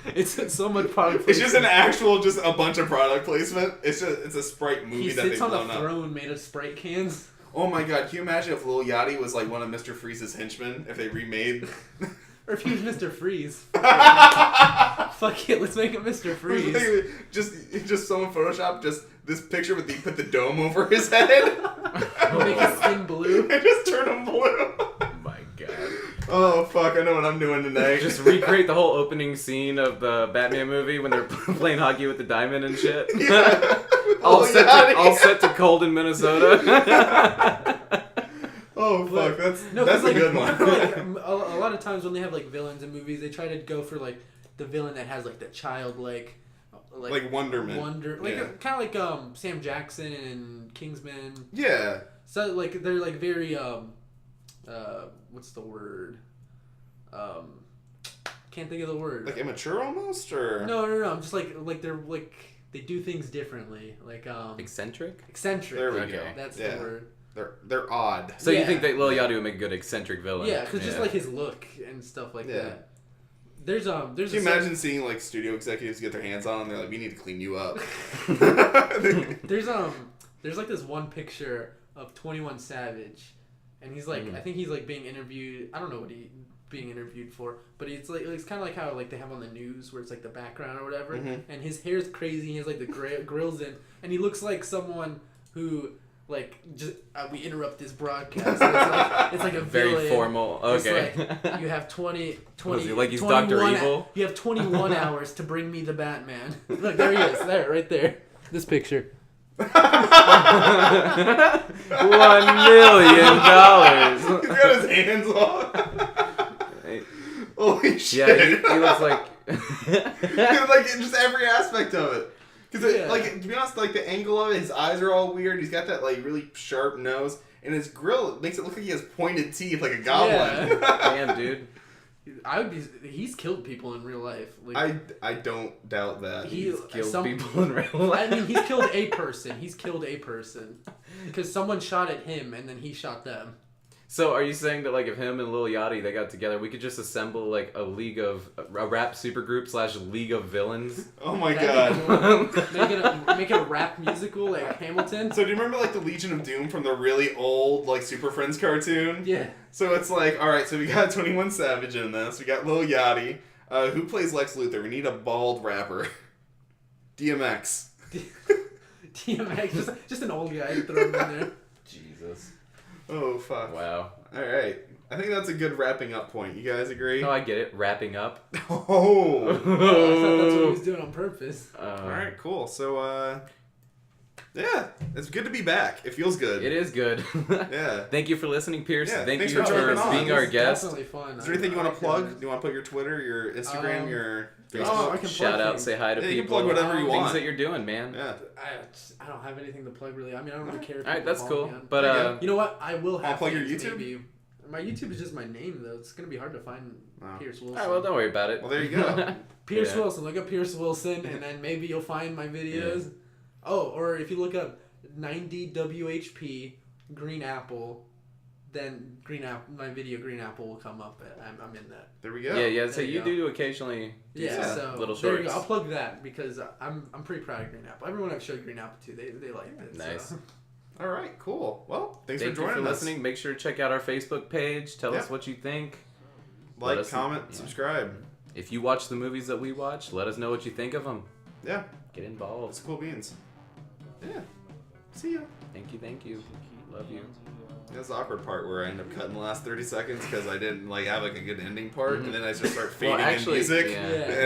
It's so much product. It's just just a bunch of product placement. It's a Sprite movie He that they've sits on blown a up. throne made of Sprite cans. Oh my God! Can you imagine if Lil Yachty was like one of Mr. Freeze's henchmen? If they remade. Or if he was Mr. Freeze. Fuck it, let's make it Mr. Freeze. just someone Photoshop just this picture with put the dome over his head. Make his skin blue. And just turn him blue. Oh my god. Oh fuck! I know what I'm doing tonight. Just recreate the whole opening scene of the Batman movie when they're playing hockey with the diamond and shit. Yeah. all set to cold in Minnesota. Oh fuck! That's a like, good one. Like, a lot of times when they have like villains in movies, they try to go for like the villain that has like the childlike, like wonderment. Kind of like Sam Jackson and Kingsman. Yeah. So like they're like very what's the word? Can't think of the word. Like immature almost, or No. I'm just like they're like they do things differently. Like Eccentric? eccentric. There we Okay. go. That's Yeah. the word. They're odd. So you Yeah. think that Lil Yachty would make a good eccentric villain? Yeah, because just like his look and stuff like Yeah. that. There's Can you imagine seeing like studio executives get their hands on him? They're like, "We need to clean you up." there's like this one picture of 21 Savage, and he's like I think he's like being interviewed. I don't know what he being interviewed for, but it's kind of like how like they have on the news where it's like the background or whatever, and his hair's crazy. He has like the grills in, and he looks like someone who. Like just we interrupt this broadcast. It's like a very villain. formal. Okay. It's like, you have 20 Was he like he's Dr. 21 Evil? You have 21 hours to bring me the Batman. Look, there he is. There, right there. This picture. $1 million. He's got his hands on. Holy shit! Yeah, he looks like. Like just every aspect of it. Because Yeah. like to be honest, like the angle of it, his eyes are all weird. He's got that like really sharp nose, and his grill makes it look like he has pointed teeth, like a goblin. Damn, dude. He's killed people in real life. Like, I don't doubt that. He's killed people in real life. I mean, he's killed a person. Because someone shot at him and then he shot them. So are you saying that like if him and Lil Yachty they got together, we could just assemble like a rap supergroup / league of villains? Oh my That'd be god. cool. Make it a rap musical like Hamilton. So do you remember like the Legion of Doom from the really old like Super Friends cartoon? Yeah. So it's like, all right, so we got 21 Savage in this. We got Lil Yachty. Who plays Lex Luthor? We need a bald rapper. DMX. DMX, just an old guy throw him in there. Jesus. Oh fuck. Wow. All right. I think that's a good wrapping up point. You guys agree? No, I get it. Wrapping up. Oh. Oh, I thought that's what he was doing on purpose. All right, cool. So, yeah, it's good to be back. It feels good. It is good. Yeah. Thank you for listening, Pierce. Yeah, Thank thanks you for for jumping on. being our It's guest. Definitely fun. Is there anything you want like to plug? it. Do you want to plug your Twitter, your Instagram, your Facebook? Oh, I can Shout plug out, things. say hi to Yeah, people. you can plug whatever you Things want. that you're doing, man. Yeah. I don't have anything to plug really. I mean, I don't really care. If All right, people that's follow cool. me on- But you know what? I will Wanna have plug your things YouTube? maybe. My YouTube is just my name though. It's gonna be hard to find Pierce Wilson. Alright, well, don't worry about it. Well, there you go. Pierce Wilson. Look up Pierce Wilson, and then maybe you'll find my videos. Yeah. Oh, or if you look up 90WHP Green Apple, then my video Green Apple will come up. I'm in that. There we go. Yeah. So you do occasionally so little shorts. There you go. I'll plug that because I'm pretty proud of Green Apple. Everyone I've showed Green Apple to, they like it. Nice. So. All right, cool. Well, thanks for Thank joining you for us. listening. Make sure to check out our Facebook page. Tell us what you think. Like, comment, subscribe. If you watch the movies that we watch, let us know what you think of them. Yeah. Get involved. It's cool beans. Yeah. See ya. Thank you. Love you. That's the awkward part where I end up cutting the last 30 seconds because I didn't have a good ending part, and then I just start fading in music. Yeah.